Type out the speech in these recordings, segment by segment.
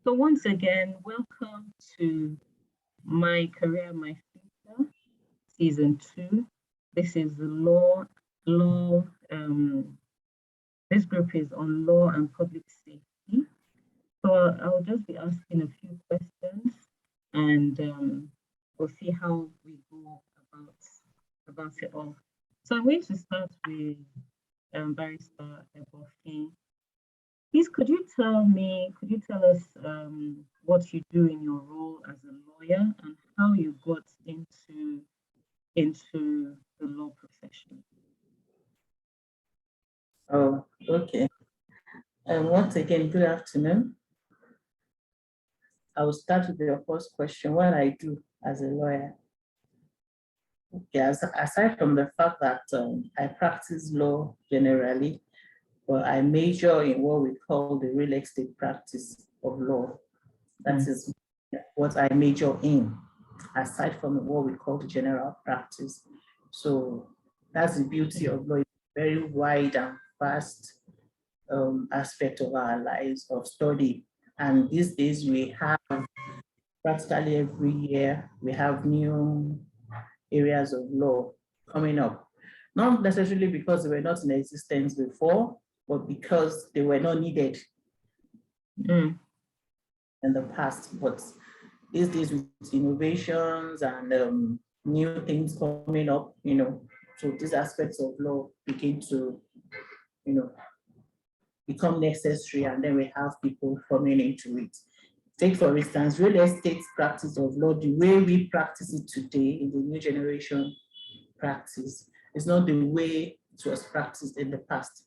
So once again, welcome to My Career, My Future, Season 2. This is the law, this group is on law and public safety. So I'll just be asking a few questions and we'll see how we go about it all. So I'm going to start with Barrister Ebofin. Please, could you tell us what you do in your role as a lawyer and how you got into the law profession? Oh, okay. Once again, good afternoon. I will start with your first question, what I do as a lawyer. Okay, aside from the fact that I practice law generally, but I major in what we call the real estate practice of law. That is what I major in, aside from what we call the general practice. So that's the beauty of law. It's a very wide and vast aspect of our lives of study. And these days we have practically every year, we have new areas of law coming up. Not necessarily because they were not in existence before, but because they were not needed in the past. But these days with innovations and new things coming up, so these aspects of law begin to, become necessary, and then we have people coming into it. Take, for instance, real estate practice of law, the way we practice it today in the new generation practice is not the way it was practiced in the past.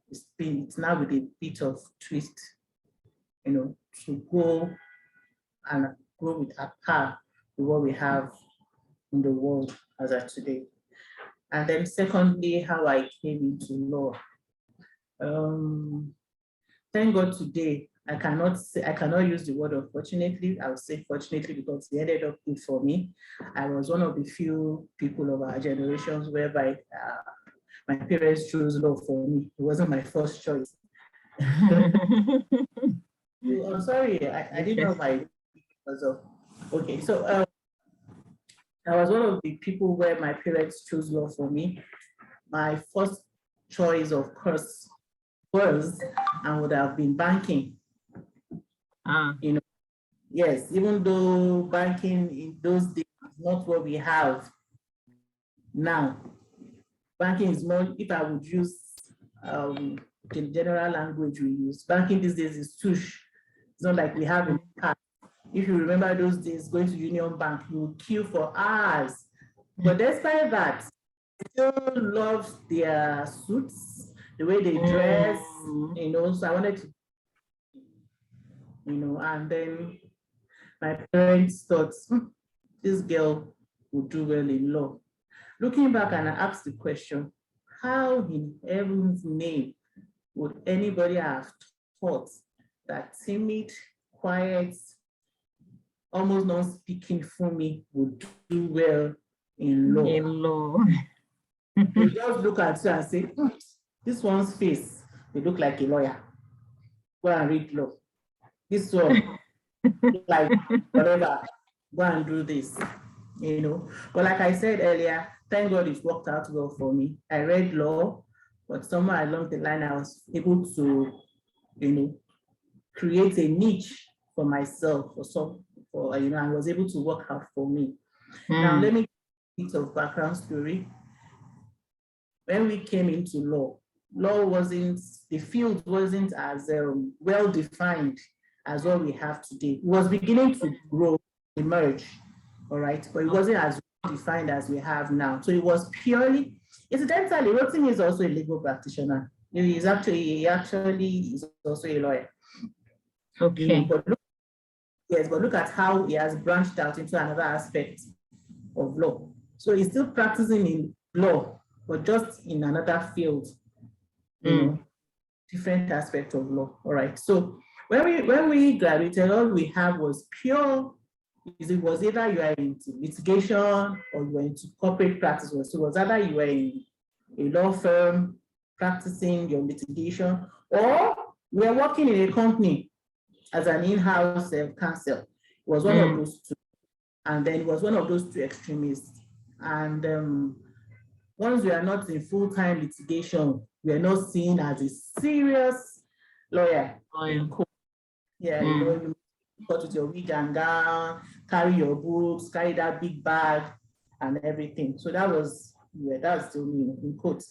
It's now with a bit of twist, to go and grow with a par with what we have in the world as of today. And then secondly, how I came into law. Thank God today, I cannot use the word unfortunately. I will say fortunately because it ended up good for me. I was one of the few people of our generations whereby my parents chose law for me. It wasn't my first choice. I'm sorry, I didn't know my okay. So I was one of the people where my parents chose law for me. My first choice, of course, was and would have been banking. Yes, even though banking in those days is not what we have now. Banking is more, if I would use the general language we use, banking these days is tush. It's not like we have in the past. If you remember those days, going to Union Bank, you would queue for hours. But despite that, still love their suits, the way they dress, so I wanted to, and then my parents thought, this girl would do well in law. Looking back, and I asked the question, how in heaven's name would anybody have thought that timid, quiet, almost non-speaking Funmi would do well in law? You just look at you and say, this one's face, they look like a lawyer. Go and read law. This one, like whatever, go and do this, But like I said earlier, thank God it worked out well for me. I read law, but somewhere along the line, I was able to, create a niche for myself, I was able to work out for me. Now, let me give a bit of background story. When we came into law wasn't, the field wasn't as well-defined as what we have today. It was beginning to grow, emerge, all right, but it wasn't as defined as we have now. So it was purely, incidentally, Rotimi is also a legal practitioner. He actually is also a lawyer. Okay. But look at how he has branched out into another aspect of law. So he's still practicing in law, but just in another field, different aspect of law. All right. So when we graduated, all we have was pure. It was either you are into litigation or you were into corporate practice. So it was either you were in a law firm practicing your litigation, or you were working in a company as an in-house counsel. It was one of those two. And then it was one of those two extremists. And once we are not in full-time litigation, we are not seen as a serious lawyer. In court. Yeah, you know, you go with your wig and gown, carry your books, carry that big bag and everything. So that was, yeah, that's still me in court.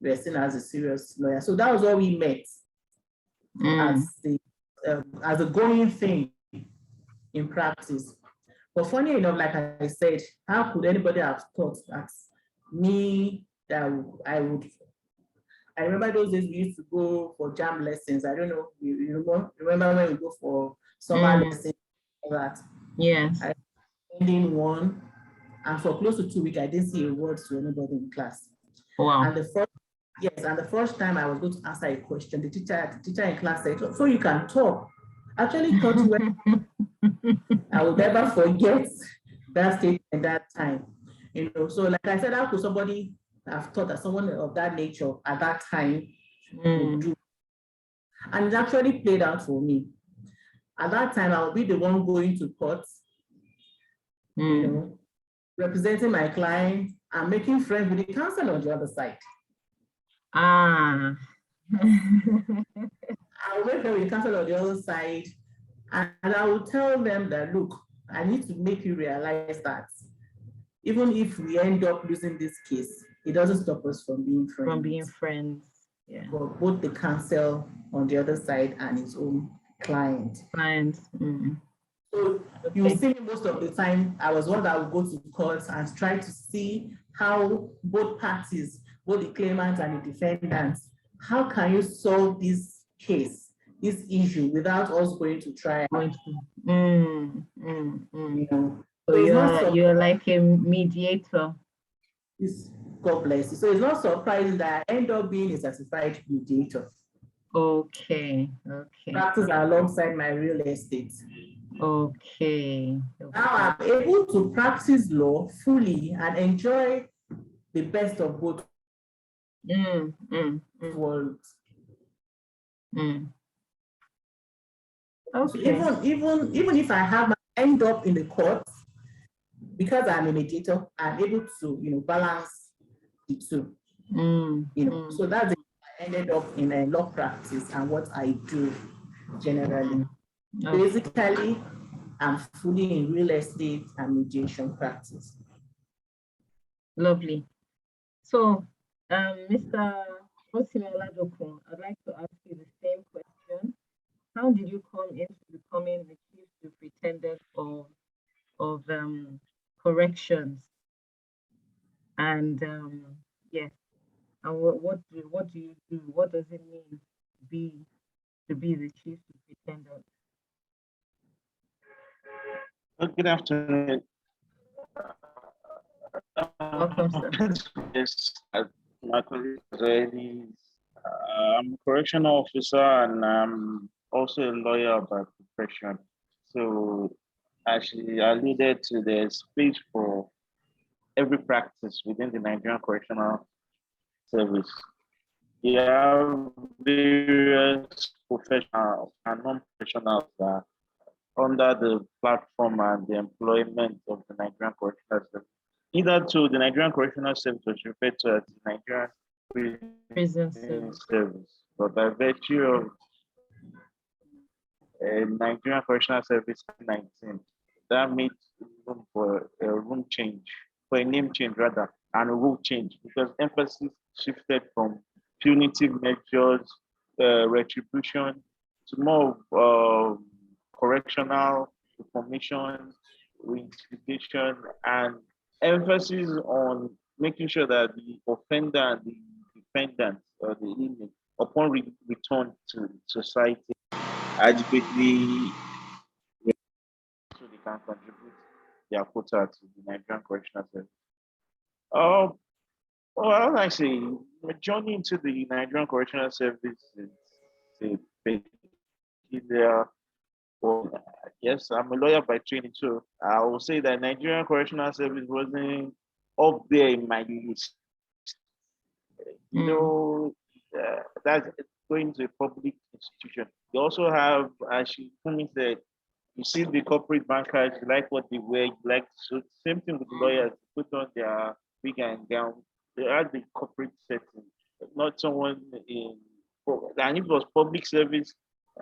We are seen as a serious lawyer. So that was where we met as a going thing in practice. But funny enough, like I said, how could anybody have thought that me, that I remember those days we used to go for jam lessons. I don't know, you remember when we go for summer lessons, all that? Yes. I ending one, and for close to 2 weeks, I didn't say a word to anybody in class. Wow. And the first time I was going to answer a question, the teacher in class said, "So you can talk." Actually thought you were, I will never forget that statement that time. You know, so like I said, how could somebody have thought that someone of that nature at that time would do? And it actually played out for me. At that time, I would be the one going to court, you know, representing my client and making friends with the counsel on the other side. I will make friends with the counsel on the other side, and I will tell them that, look, I need to make you realize that even if we end up losing this case, it doesn't stop us from being friends. From being friends, yeah. For both the counsel on the other side and his own client. So you see me most of the time, I was one that would go to court and try to see how both parties, both the claimant and the defendants, how can you solve this case, this issue, without us going to trial? You know, so you're like a mediator. God bless you. So it's not surprising that I end up being a certified mediator. Okay. Practice alongside my real estate. Okay. Now I'm able to practice law fully and enjoy the best of both worlds. Okay. So even if I end up in the court, because I'm a mediator, I'm able to, you know, balance the two. You know, so that's it. I ended up in a law practice and what I do generally. Basically, I'm fully in real estate and mediation practice. Lovely. So, Mr. Rotimi Oladokun, I'd like to ask you the same question. How did you come into becoming the Chief Superintendent of corrections? And yes, and what do you do? What does it mean to be the Chief Superintendent? Good afternoon. Welcome, sir. Yes, my colleague already. I'm a correctional officer and I'm also a lawyer by profession. So actually alluded to the space for every practice within the Nigerian Correctional Service. You have various professionals and non-professionals that under the platform and the employment of the Nigerian Correctional Service. Either to the Nigerian Correctional Service was referred to as the Nigerian Prison Service, but by virtue of Nigerian Correctional Service 19, that made room for a room change, for a name change rather, and a rule change, because emphasis shifted from punitive measures, retribution, to more correctional reformation, reintegration, and emphasis on making sure that the offender and the defendant or the inmate, upon return to society, adequately so they can contribute their quota to the Nigerian Correctional Service. Well, I say, the journey into the Nigerian Correctional Service is a peculiar. Well, yes, I'm a lawyer by training, so I will say that Nigerian Correctional Service wasn't up there in my list. You know, that's going to a public institution. You also have, as Funmi said, you see the corporate bankers, you like what they wear, you like, so same thing with the lawyers, put on their wig and gown. They are the corporate setting, not someone in, and if it was public service,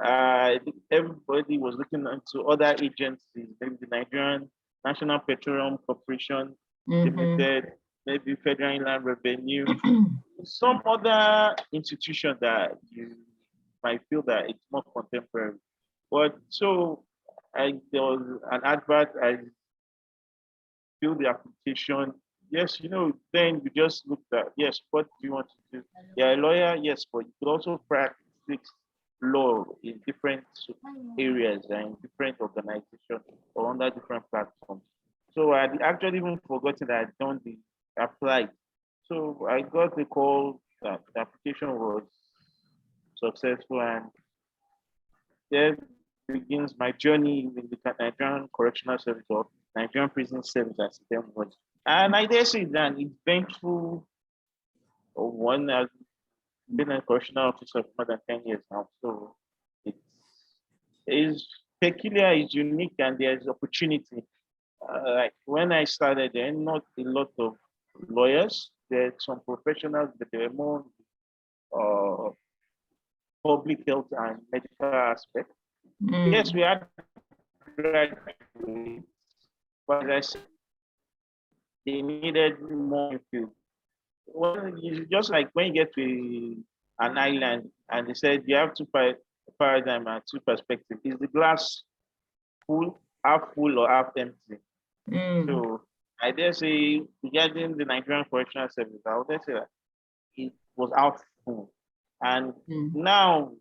everybody was looking into other agencies, maybe the Nigerian National Petroleum Corporation Limited, maybe Federal Inland Revenue, some other institution that you might feel that it's more contemporary. But so there was an advert, I filled the application. Yes, then you just looked at, yes, what do you want to do? You're a lawyer, yes, but you could also practice law in different areas and in different organizations or under different platforms. So I had actually even forgotten that I'd done the applied. So I got the call that the application was successful, and there begins my journey in the Nigerian Correctional Service or Nigerian Prison Service as it then was. And I dare say that it's vengeful. One has been a correctional officer for more than 10 years now. So it's peculiar, it's unique, and there's opportunity. Like when I started, there are not a lot of lawyers. There are some professionals, but there are more public health and medical aspect. Yes, we had graduates, but as I said, they needed more field. Well, it's just like when you get to an island and they said you have two paradigm and two perspectives. Is the glass half full or half empty? So I dare say regarding the Nigerian Correctional Service, I would say that it was half full. And now,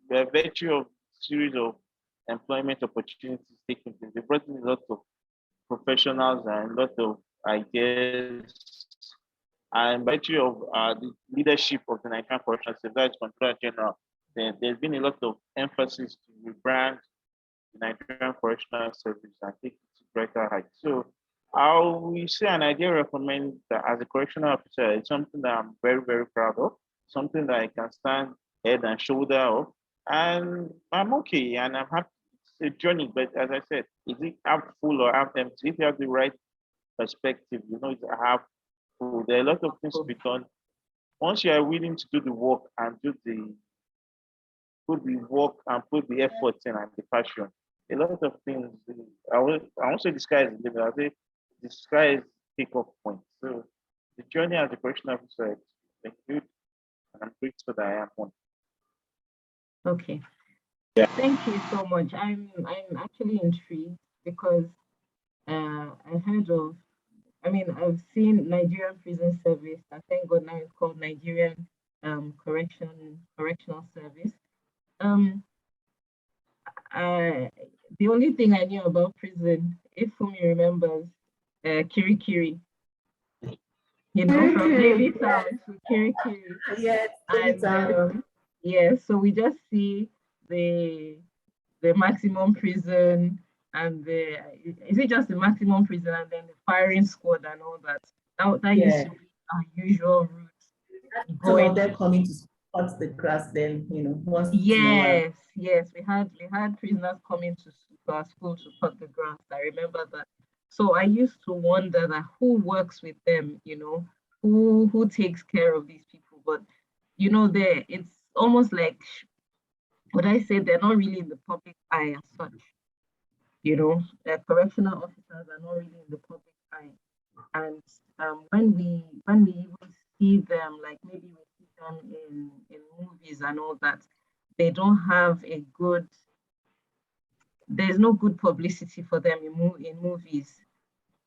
by virtue of series of employment opportunities taking place, they brought in a lot of professionals and a lot of ideas. And by virtue of the leadership of the Nigerian Correctional Service, that's Controller General, there's been a lot of emphasis to rebrand the Nigerian Correctional Service and take it to greater heights. So I will say, and I dare recommend that as a correctional officer, it's something that I'm very, very proud of, something that I can stand head and shoulder of, and I'm okay, and I'm happy. It's a journey, but as I said, is it half full or half empty? If you have the right perspective, it's half full. There are a lot of things to be done. Once you are willing to do the work and put the work and put the effort in and the passion, a lot of things, I won't say the sky is the limit, I'll say the sky is takeoff point. So the journey as a correctional officer has been good, and I'm grateful that I am one. Okay. Yeah. Thank you so much. I'm actually intrigued because I've seen Nigerian Prison Service. I thank God now it's called Nigerian Correctional Service. The only thing I knew about prison, if Funmi remembers, Kiri Kiri. From Navy Town to Kiri Kiri. Yes, and so we just see the maximum prison and is it just the maximum prison and then the firing squad and all that? That used to be our usual route. Some of them coming to cut the grass then, once yes, we had prisoners coming to our school to cut the grass. I remember that. So I used to wonder that who works with them, who takes care of these people. But it's almost like what I say, they're not really in the public eye as such. Correctional officers are not really in the public eye. And when we even see them, like maybe we see them in movies and all that, they don't have there's no good publicity for them in movies.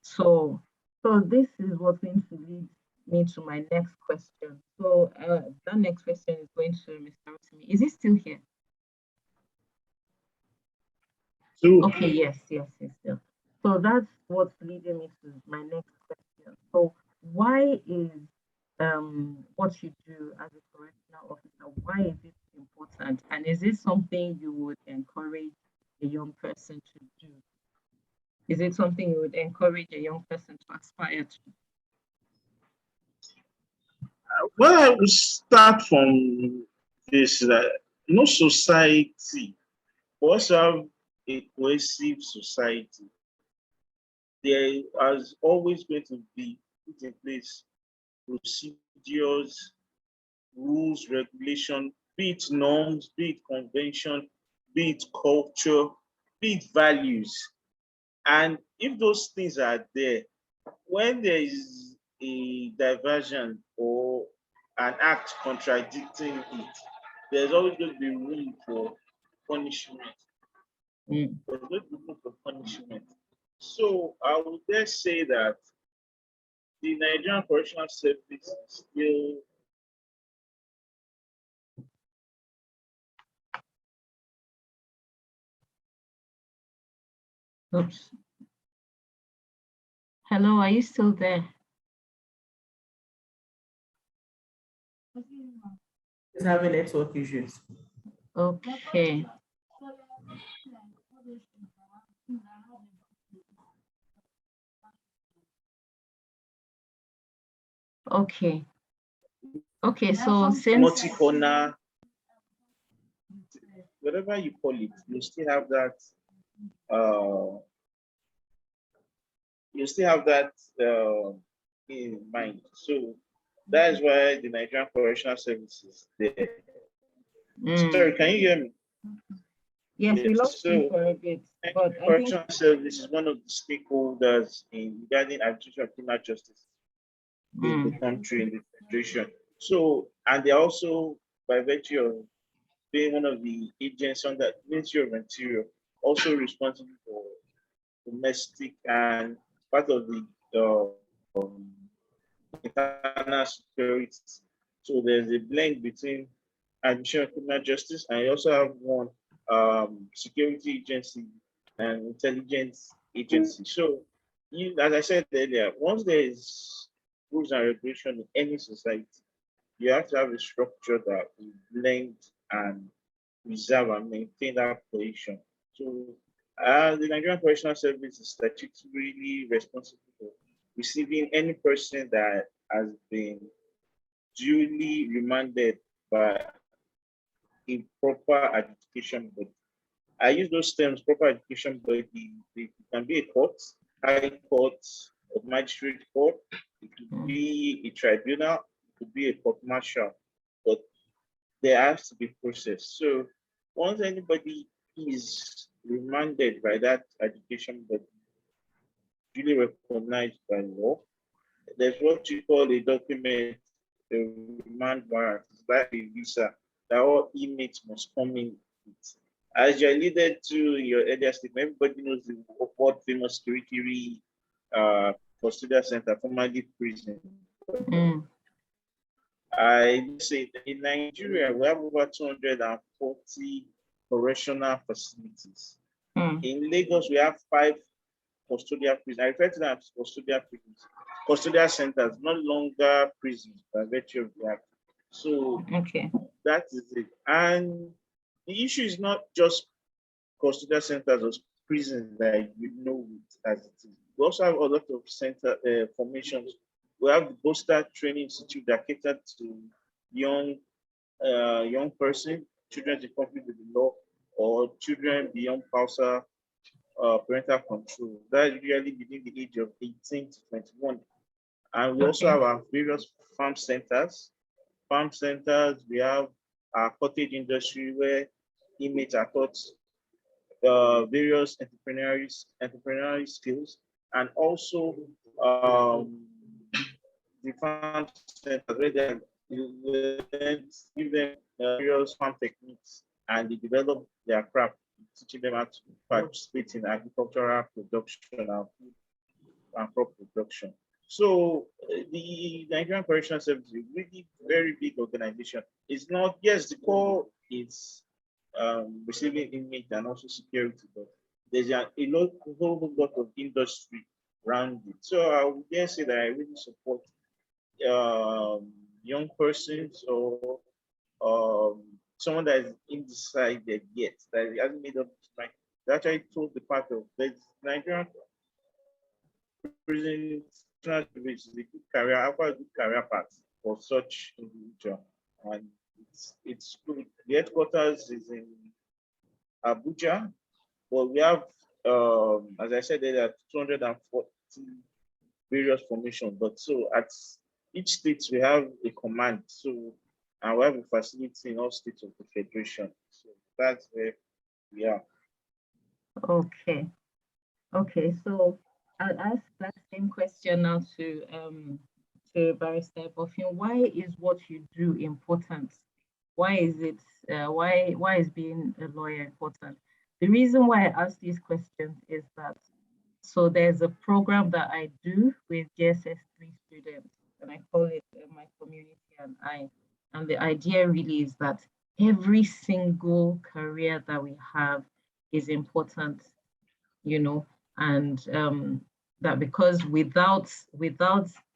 So this is what's going to lead me to my next question. So that next question is going to Mr. Rotimi. Is he still here? Okay, yes, still. So that's what's leading me to my next question. So why is what you do as a correctional officer, why is it important? And is it something you would encourage a young person to do? Is it something you would encourage a young person to aspire to? Well, I will start from this. no society, we also have a cohesive society. There is always going to be put in place procedures, rules, regulation, be it norms, be it convention, be it culture, be it values. And if those things are there, when there is a diversion or an act contradicting it, there's always going to be room for punishment. Mm. There's going to be room for punishment. So I would dare say that the Nigerian Correctional Service is still Oops. Hello, are you still there? He's having network issues. Okay. Okay. Okay, so since multi-corner, whatever you call it, you still have that. You still have that in mind. So that is why the Nigerian Correctional Service is there. Sorry, can you hear me? Yes, we lost you So for a bit, but I think Correctional Service is one of the stakeholders in regarding administration of criminal justice in the country, in the federation. So, and they're also, by virtue of being one of the agents on that Ministry of Interior, also responsible for domestic and part of the internal security. So there's a blend between administration of criminal justice, and you also have one security agency and intelligence agency. So, as I said earlier, once there is rules and regulation in any society, you have to have a structure that will blend and preserve and maintain that cohesion. So, the Nigerian Correctional Service is statutorily responsible for receiving any person that has been duly remanded by a proper adjudication body. I use those terms, proper adjudication body. It can be a court, high court, a magistrate court, it could be a tribunal, it could be a court martial, but there has to be process. So once anybody is remanded by that adjudication body, duly recognized by law, there's what you call a document, a remand warrant, it's like a visa that all inmates must come in with. As you alluded to in your earlier statement, everybody knows the world famous Kirikiri custodial center, formerly prison. I say that in Nigeria, we have over 240 correctional facilities. In Lagos, we have 5 custodial prisons. I refer to them as custodial prisons. Custodial centers, no longer prisons by virtue of the act. So that is it. And the issue is not just custodial centers or prisons that you know it as it is. We also have a lot of center formations. We have the Boster Training Institute that cater to young person, children in conflict with the law, or children beyond parental control. That is usually between the age of 18 to 21. And we also have our various farm centers. Farm centers, we have our cottage industry where inmates are taught various entrepreneurial skills, and also the farm centers where they give them various farm techniques and they develop their craft, teaching them how to participate in agricultural production and crop production. So the Nigerian Correctional Service is a really very big organization. It's not, yes, the core is receiving inmates and also security, but there's a whole lot of industry around it. So I would dare say that I really support young persons or someone that is undecided yet, that hasn't made up his mind. That actually told the part of the Nigerian prison is a good career, a good career path for such individual. And it's good. The headquarters is in Abuja, but we have, as I said, there are 240 various formations. But so at each state we have a command. So and we have a facility in all states of the federation. So that's where we are. Okay. Okay. So I'll ask that same question now to Barrister Ebofin. Why is what you do important? Why is it? Why is being a lawyer important? The reason why I ask these questions is that so there's a program that I do with GSS3 students, and I call it My Community and I. And the idea really is that every single career that we have is important, you know, and that because without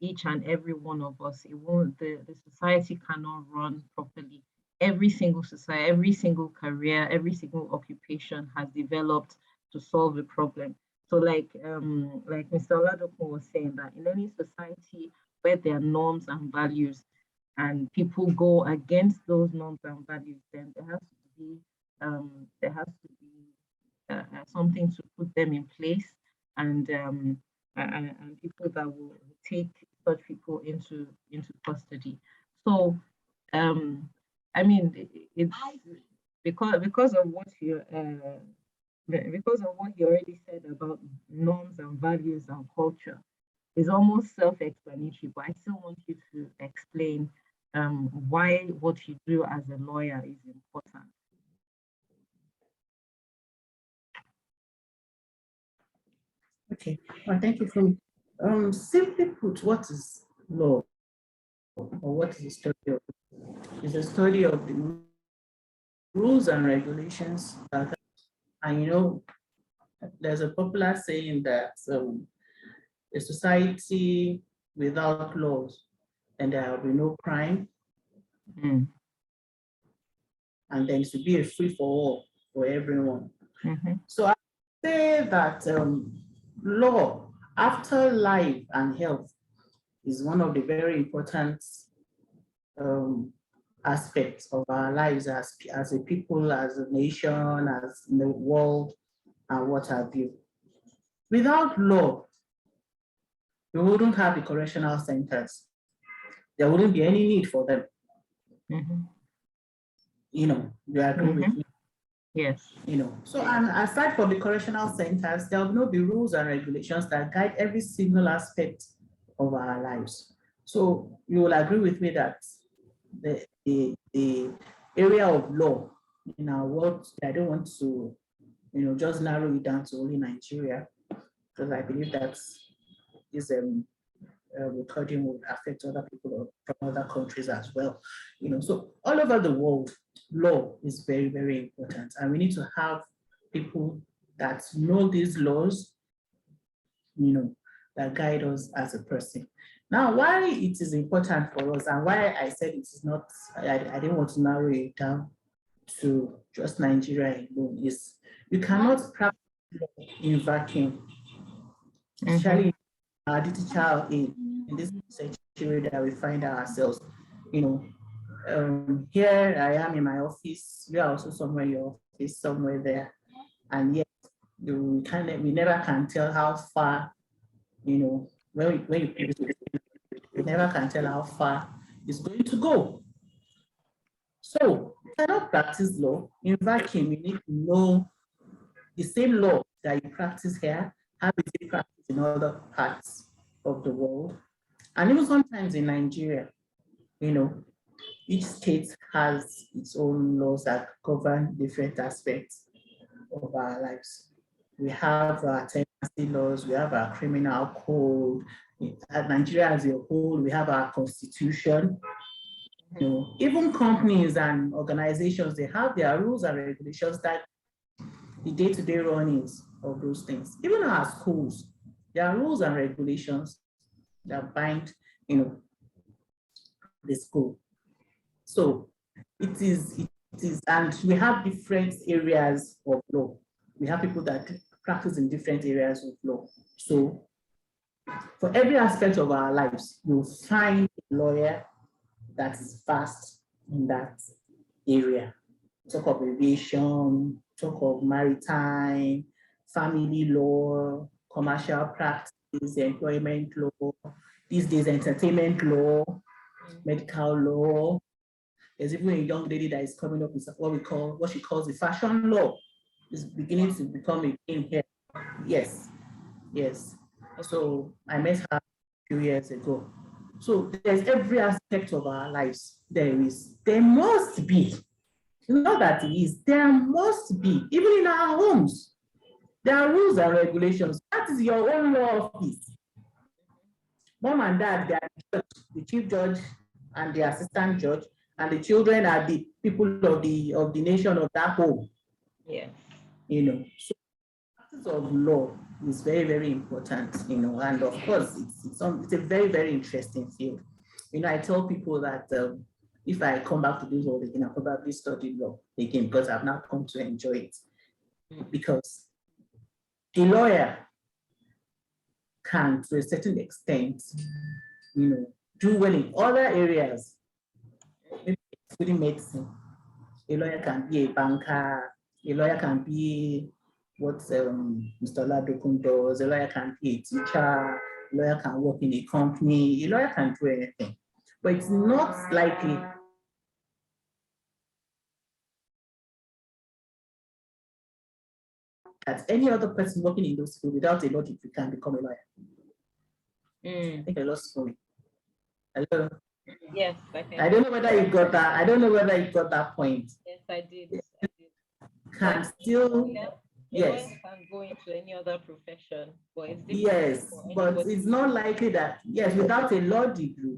each and every one of us, it won't the society cannot run properly. Every single society, every single career, every single occupation has developed to solve a problem. So like Mr. Oladokun was saying, that in any society where there are norms and values and people go against those norms and values, then there has to be something to put them in place, and people that will take such people into custody. So I mean, it's because of what you already said about norms and values and culture. It's almost self-explanatory, but I still want you to explain why what you do as a lawyer is important. Okay, well, thank you. From simply put, what is law, or what is the study of? It's a study of the rules and regulations that, and you know, there's a popular saying that a society without laws, and there will be no crime, Mm. and then to be a free for all for everyone. Mm-hmm. So I say that law, after life and health, is one of the very important aspects of our lives as a people, as a nation, as in the world, and what have you. Without law, we wouldn't have the correctional centers. There wouldn't be any need for them. Mm-hmm. You know, you agree with me? Yes. You know, so and aside from the correctional centers, there will not be rules and regulations that guide every single aspect of our lives. So you will agree with me that the area of law in our world, I don't want to, you know, just narrow it down to only Nigeria, because I believe that is recording would affect other people from other countries as well. You know, so all over the world, law is very, very important, and we need to have people that know these laws, you know, that guide us as a person. Now, why it is important for us, and why I said it is not, I didn't want to narrow it down to just Nigeria alone, is you cannot practice law in vacuum, especially our digital age, in this century that we find ourselves. You know, here I am in my office, you are also somewhere in your office, somewhere there, and yet we never can tell how far, you know, when we never can tell how far it's going to go. So you cannot practice law in vacuum. You need to know the same law that you practice here, how is it practiced in other parts of the world, and even sometimes in Nigeria. You know, each state has its own laws that govern different aspects of our lives. We have our tenancy laws, we have our criminal code. At Nigeria as a whole, we have our constitution. You know, even companies and organizations, they have their rules and regulations that the day-to-day runnings of those things. Even our schools, there are rules and regulations that bind, you know, the school. So it is, and we have different areas of law. We have people that practice in different areas of law. So for every aspect of our lives, you'll find a lawyer that is vast in that area. Talk of aviation, talk of maritime, family law, commercial practice, employment law, these days entertainment law, medical law. There's even a young lady that is coming up with what she calls the fashion law. It's beginning to become a thing here. Yes, yes. So I met her a few years ago. So there's every aspect of our lives. There must be, not that it is, there must be, even in our homes, there are rules and regulations. That is your own law office. Mom and dad, they are the chief judge and the assistant judge, and the children are the people of the nation of that home. Yes. You know, so practice of law is very, very important, you know, and of course it's a very, very interesting field. You know, I tell people that if I come back to this world again, I'll probably study law again because I've now come to enjoy it. Because the lawyer can, to a certain extent, you know, do well in other areas, maybe including medicine. A lawyer can be a banker, a lawyer can be what Mr. Oladokun does, a lawyer can be a teacher, a lawyer can work in a company, a lawyer can do anything. But it's not likely that any other person working in those fields without a law degree can become a lawyer. I think I lost Funmi. Hello? Yes, I don't know whether you got that. I don't know whether you got that point. Yes, I did. Can still, yes. Can go into any other profession, but it's yes, but it's not likely that, yes, without a law degree,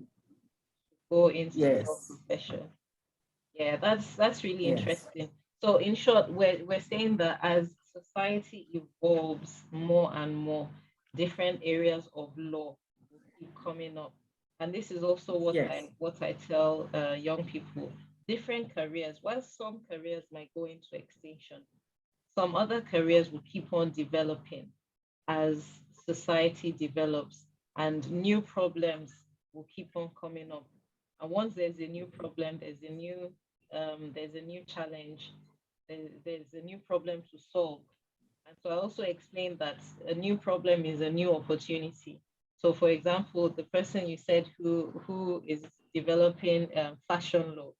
go into yes. a profession. Yeah, that's really interesting. So in short, we're saying that as society evolves more and more, different areas of law will keep coming up. And this is also what I tell young people. Different careers, while some careers might go into extinction, some other careers will keep on developing as society develops, and new problems will keep on coming up. And once there's a new problem, there's a new challenge, there's a new problem to solve. And so I also explained that a new problem is a new opportunity. So for example, the person you said who is developing fashion law,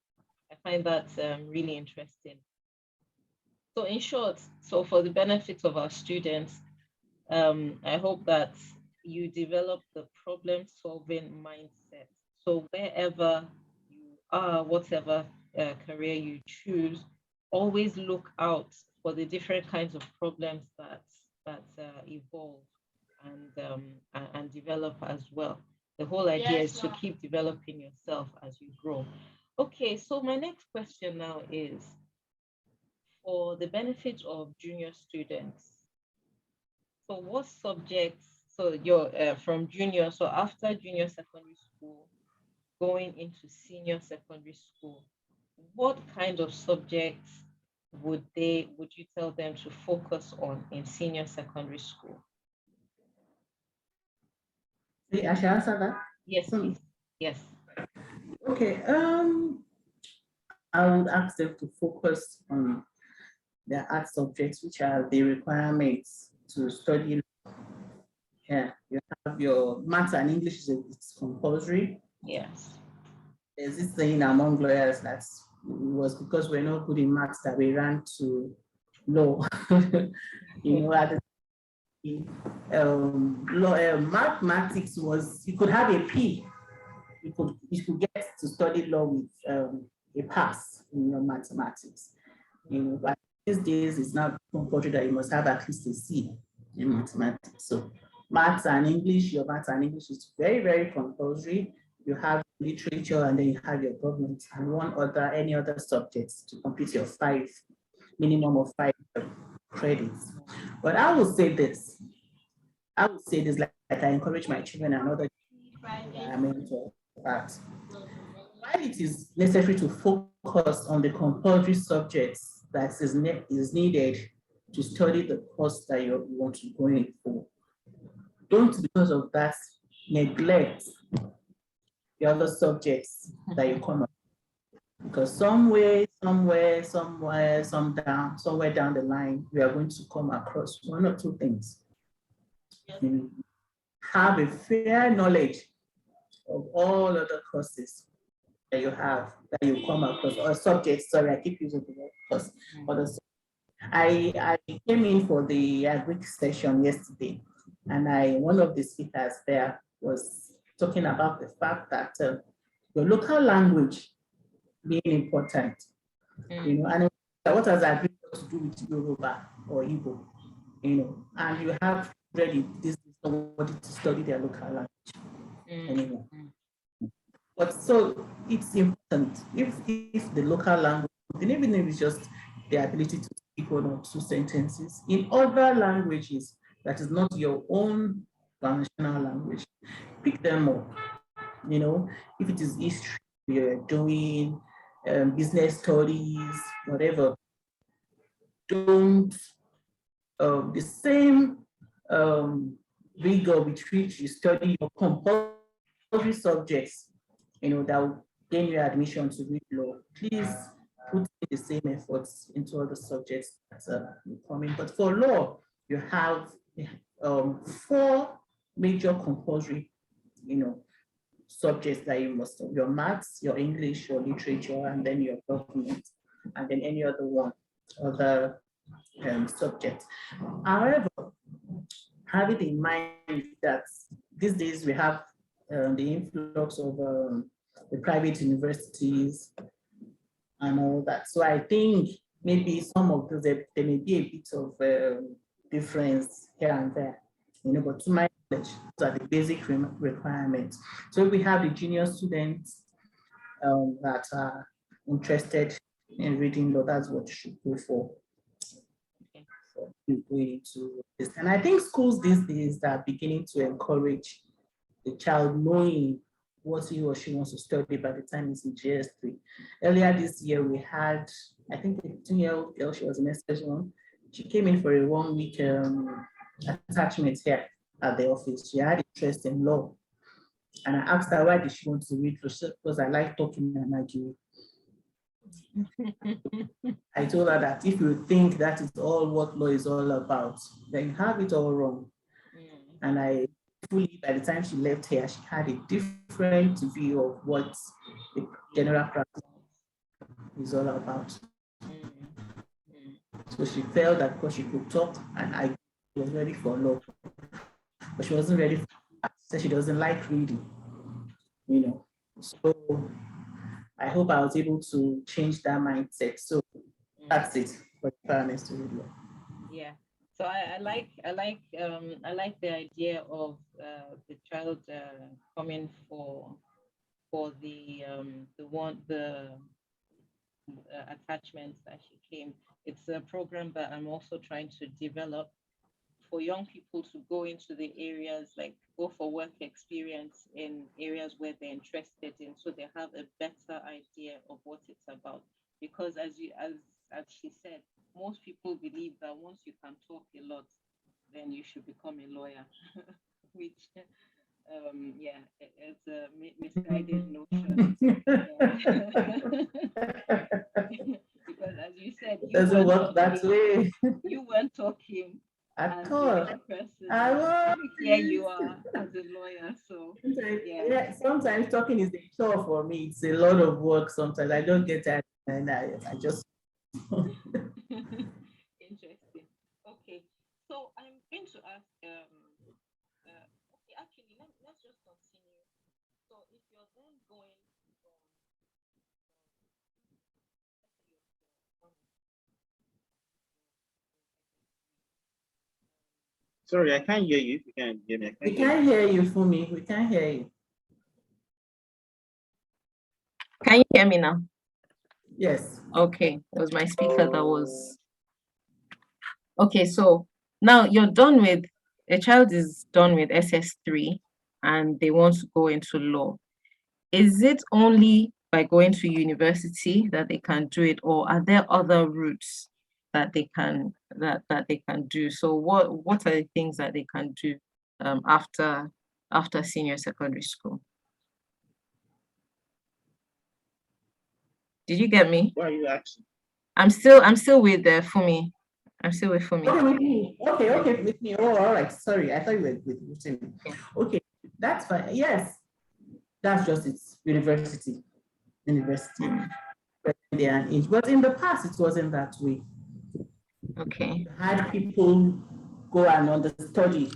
I find that really interesting. So in short, so for the benefit of our students, I hope that you develop the problem-solving mindset. So wherever you are, whatever career you choose, always look out for the different kinds of problems that evolve and develop as well. The whole idea is to keep developing yourself as you grow. Okay, so my next question now is, for the benefit of junior students, so what subjects, so you're from junior, so after junior secondary school, going into senior secondary school, what kind of subjects would you tell them to focus on in senior secondary school? I should answer that? Yes, please. Yes. Okay, I would ask them to focus on the art subjects, which are the requirements to study. Yeah, you have your maths and English, it's compulsory. Yes. There's this saying among lawyers that it was because we're not good in maths that we ran to law. You know, mathematics was, you could have a P, you could get to study law with a pass in your mathematics. You know, but these days it's not compulsory that you must have at least a C in mathematics. So maths and English, your maths and English is very, very compulsory. You have literature, and then you have your government and any other subjects to complete your minimum of 5 credits. But I will say this, like I encourage my children and other mentor that while it is necessary to focus on the compulsory subjects that is needed to study the course that you want to go in for, don't, because of that, neglect the other subjects that you come up. Because somewhere down the line, we are going to come across one or two things. You have a fair knowledge of all other courses that you have, that you come across, or subjects. Sorry, I keep using the word course. I came in for the agric session yesterday, and one of the speakers there was talking about the fact that your local language being important, you know, and what has agric to do with Yoruba or Igbo, you know, and you have ready this nobody to study their local language anymore. But so it's important if the local language, even if it's just the ability to speak one or two sentences in other languages that is not your own national language, pick them up. You know, if it is history you're doing, business studies, whatever, don't the same rigor with which you study your compulsory subjects, you know, that will gain you admission to read law. Please put the same efforts into other subjects that you come in. But for law, you have 4 major compulsory, you know, subjects that you must have: your maths, your English, your literature, and then your government, and then any other subject. However, having in mind that these days we have the influx of the private universities and all that. So I think maybe some of those, there may be a bit of difference here and there, you know, but to my knowledge, those are the basic requirements. So we have the junior students that are interested in reading law, that's what you should go for. Into this. And I think schools these days are beginning to encourage the child knowing what he or she wants to study by the time it's in GS3. Earlier this year, we had, I think, a 2-year-old girl, she was in SS1. She came in for a 1-week attachment here at the office. She had interest in law. And I asked her, why did she want to read law? Because I like talking in Nigeria. I told her that if you think that is all what law is all about, then you have it all wrong. And by the time she left here, she had a different view of what the general practice is all about. So she felt that because she could talk and I was ready for law, but she wasn't ready for that. So she doesn't like reading, you know. So I hope I was able to change that mindset. So that's it for the parents to read law. Yeah. So I like the idea of the child coming for the attachments that she came. It's a program that I'm also trying to develop for young people to go into the areas, like go for work experience in areas where they're interested in, so they have a better idea of what it's about. Because as she said, most people believe that once you can talk a lot, then you should become a lawyer, which it's a misguided notion. Because as you said, it doesn't work that way. You weren't talking at all. Here you are as a lawyer. So sometimes talking is a chore for me. It's a lot of work sometimes. I don't get that, and I just interesting. Okay, so I'm going to ask okay, actually let's just continue. So if you're then going Sorry, I can't hear you. If you can hear me, we can't hear you, Funmi. We can't hear you. Can you hear me now? Yes. Okay, it was my speaker that was. Okay, so now you're done with, a child is done with SS3 and they want to go into law. Is it only by going to university that they can do it, or are there other routes that they can do? So what are the things that they can do after senior secondary school? Did you get me? Why are you asking? I'm still with Funmi. I'm still with Funmi. Okay, with me. Okay, with me. Oh, all right. Sorry, I thought you were with Rotimi. Yeah. Okay, that's fine. Yes, that's just its university. Day and age. But in the past, it wasn't that way. Okay. You had people go and understudy,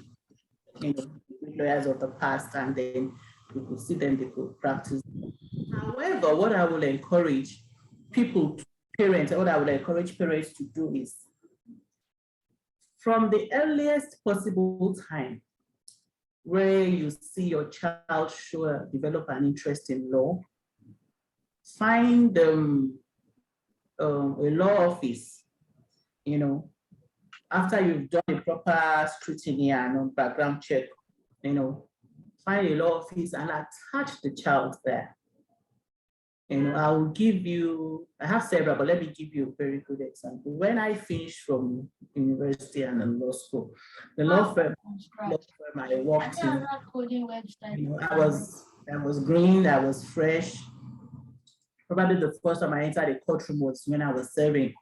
lawyers of the past, and then you could see them, they could practice. However, what I would encourage parents to do is, from the earliest possible time where you see your child develop an interest in law, find a law office, after you've done a proper scrutiny and background check, find a law office and attach the child there. I have several, but let me give you a very good example. When I finished from university and law school, the law firm I worked in, I was green, I was fresh. Probably the first time I entered a courtroom was when I was serving,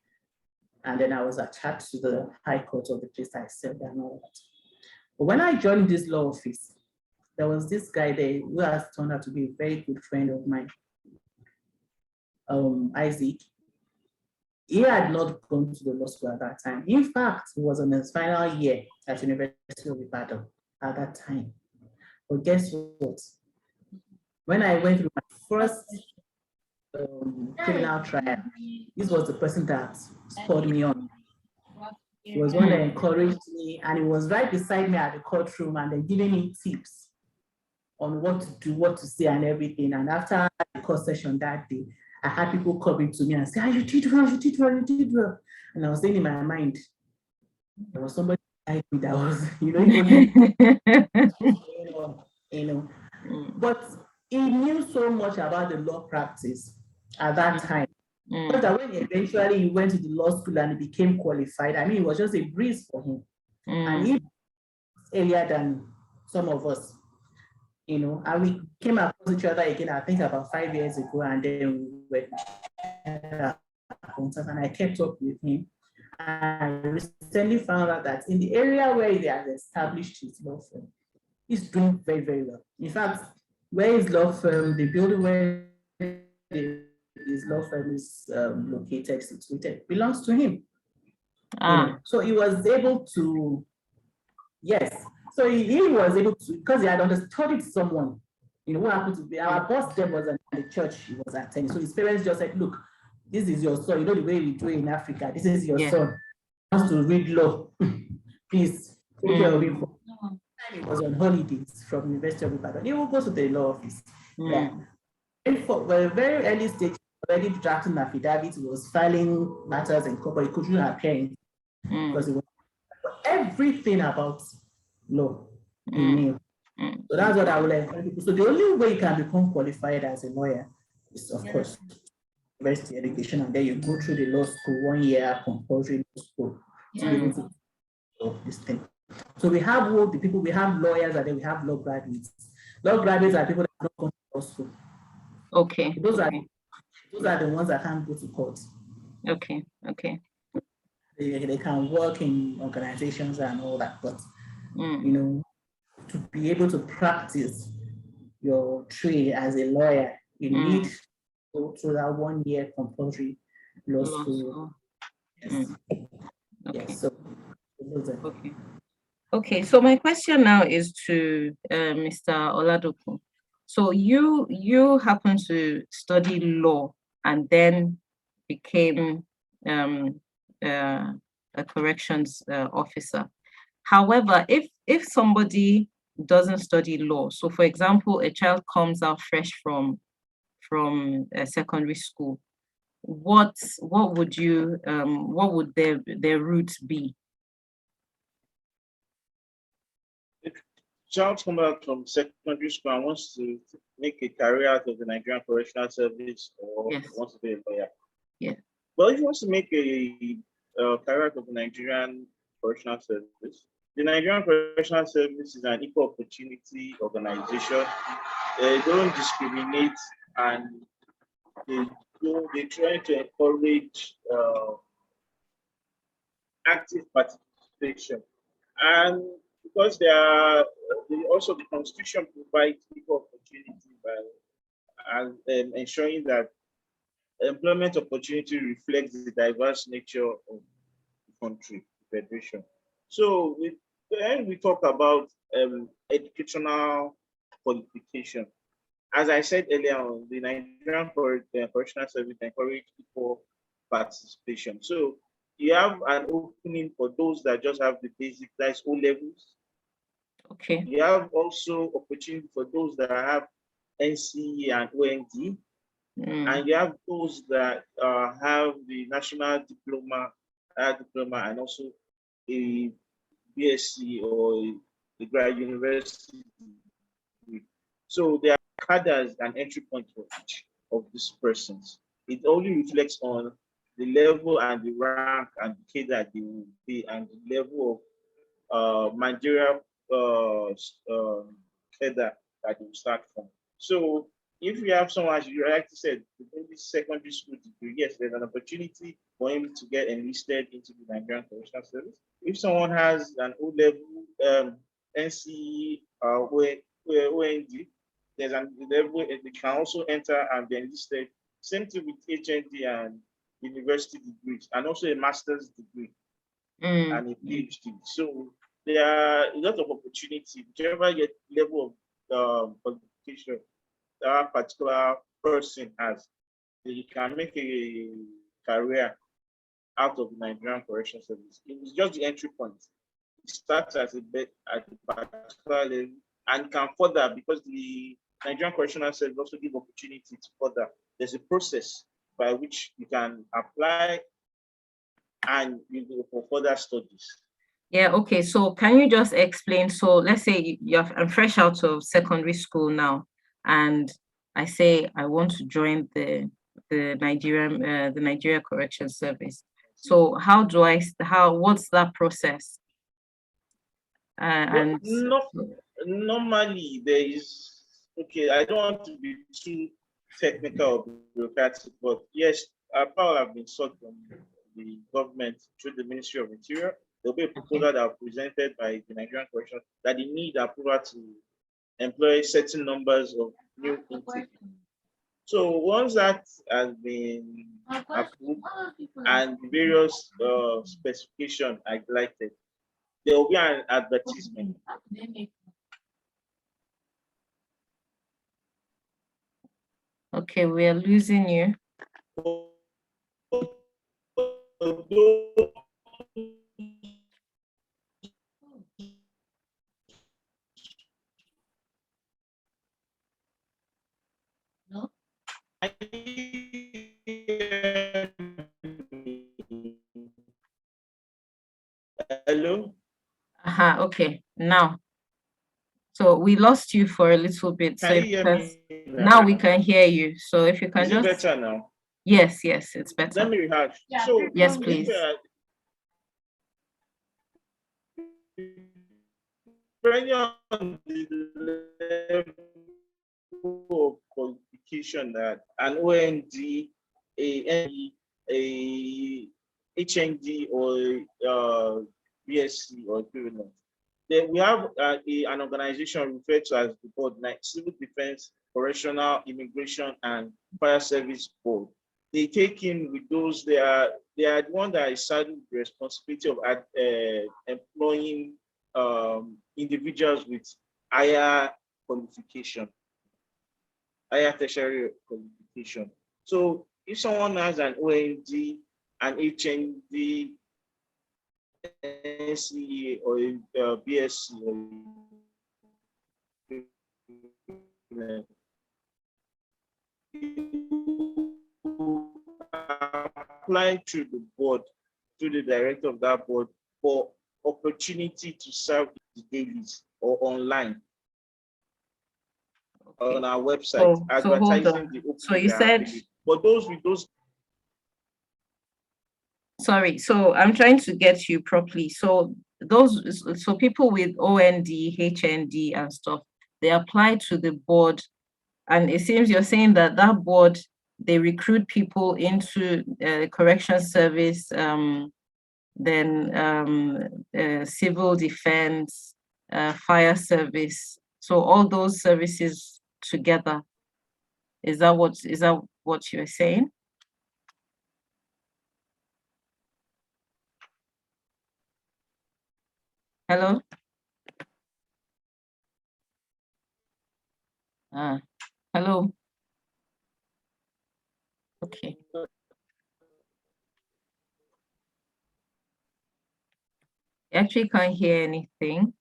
and then I was attached to the High Court of the place I served and all that. But when I joined this law office, there was this guy there who has turned out to be a very good friend of mine, Isaac. He had not gone to the law school at that time. In fact, he was on his final year at University of Ibadan at that time. But guess what? When I went through my first criminal trial, this was the person that spurred me on. He was one that encouraged me, and he was right beside me at the courtroom and then giving me tips on what to do, what to say, and everything. And after the court session that day, I had people coming to me and say, you did well, you did well, you did well. And I was saying in my mind, there was somebody behind me that was, But he knew so much about the law practice at that time. But that when eventually he went to the law school and he became qualified, I mean, it was just a breeze for him. And he was earlier than some of us, and we came across each other again, I think about 5 years ago, and then we were and I kept up with him. I recently found out that in the area where he has established his law firm, he's doing very, very well. In fact, where his law firm, the building where his law firm is located, situated, belongs to him. So he was able to, yes. So he was able to, because he had understudied someone, what happened to be, our boss then was at the church he was attending. So his parents just said, look, this is your son, the way we do it in Africa, this is your son. He wants to read law. Please, take care of him. He was on holidays from University of Ibadan. He will go to the law office. For a very early stage, already drafting affidavits, he was filing matters in court, but he couldn't appear because it was everything about law he knew. So that's what I would encourage people. So the only way you can become qualified as a lawyer is, of course, university education, and then you go through the law school, 1 year compulsory law school to be able to do this thing. So we have the people, we have lawyers, and then we have law graduates. Law graduates are people that don't go to law school. Okay. Those are the ones that can't go to court. Okay. They can work in organizations and all that, but to be able to practice your trade as a lawyer, you need to go through that 1 year compulsory law school. Yes. Okay. Yes. So, okay. So my question now is to Mr. Oladokun. So you happen to study law and then became a corrections officer. However, if somebody doesn't study law, so for example, a child comes out fresh from secondary school, what would their route be? If child comes out from secondary school and wants to make a career out of the Nigerian Correctional Service, or wants to be a lawyer. Yeah. Well, if he wants to make a career out of the Nigerian Correctional Service, the Nigerian Correctional Service is an equal opportunity organization. They don't discriminate, and they though they try to encourage active participation, and because also the Constitution provides equal opportunity by and ensuring that employment opportunity reflects the diverse nature of the country, the federation. So when we talk about educational qualification, as I said earlier on, the Nigerian Correctional Service encourage equal participation. So you have an opening for those that just have the basic, that's O levels. Okay. You have also opportunity for those that have NCE and OND. And you have those that have the national diploma, and also a BSc or a grad university degree. So there are cadres and entry points for each of these persons. It only reflects on the level and the rank and the cadre that they will be, and the level of managerial cadre that they will start from. So if you have someone, as you rightly said, maybe secondary school degree, yes, there's an opportunity for him to get enlisted into the Nigerian Correctional Service. If someone has an O-level, NCE, OND, there's a level they can also enter and be enlisted. Same thing with HND and university degrees, and also a master's degree and a PhD. So there are a lot of opportunity, whichever level of qualification that particular person has, he can make a career out of the Nigerian Correctional Service. It's just the entry point. It starts at a particular level and can further, because the Nigerian Correctional Service also give opportunity to further. There's a process by which you can apply and you go for further studies. Yeah, okay. So can you just explain? So let's say I'm fresh out of secondary school now, and I say I want to join the Nigeria Correction Service. So what's that process? Normally there is, okay, I don't want to be too technical or bureaucratic, but yes, our power have been sought from the government through the Ministry of Interior. There'll be a proposal that are presented by the Nigerian Correction that they need approval to employ certain numbers of new intake. So once that has been approved and the various specifications are highlighted, there will be an advertisement. Okay, we are losing you. No? Hello? Okay, now. So we lost you for a little bit. Can you hear me now we can hear you. So if you can just. Is it better now? Yes, it's better. Let me rehash. Yeah, so yes, please. Depending on the level of qualification that an OND, a HND, or BSc or equivalent. Then we have an organization referred to as the board, like Civil Defense, Correctional, Immigration, and Fire Service Board. They take in with those, they are the one that is saddled with the responsibility of employing individuals with higher qualification, higher tertiary qualification. So if someone has an OND, an HND, NCE, or BSc, apply to the board, to the director of that board, for opportunity to serve the dailies or online. Okay. On our website, advertising the open. So you said, but those with those. Sorry, so I'm trying to get you properly. So people with OND, HND, and stuff, they apply to the board, and it seems you're saying that board they recruit people into correction service, then civil defense, fire service. So all those services together. Is that what you're saying? Hello? Hello? Okay. I actually can't hear anything.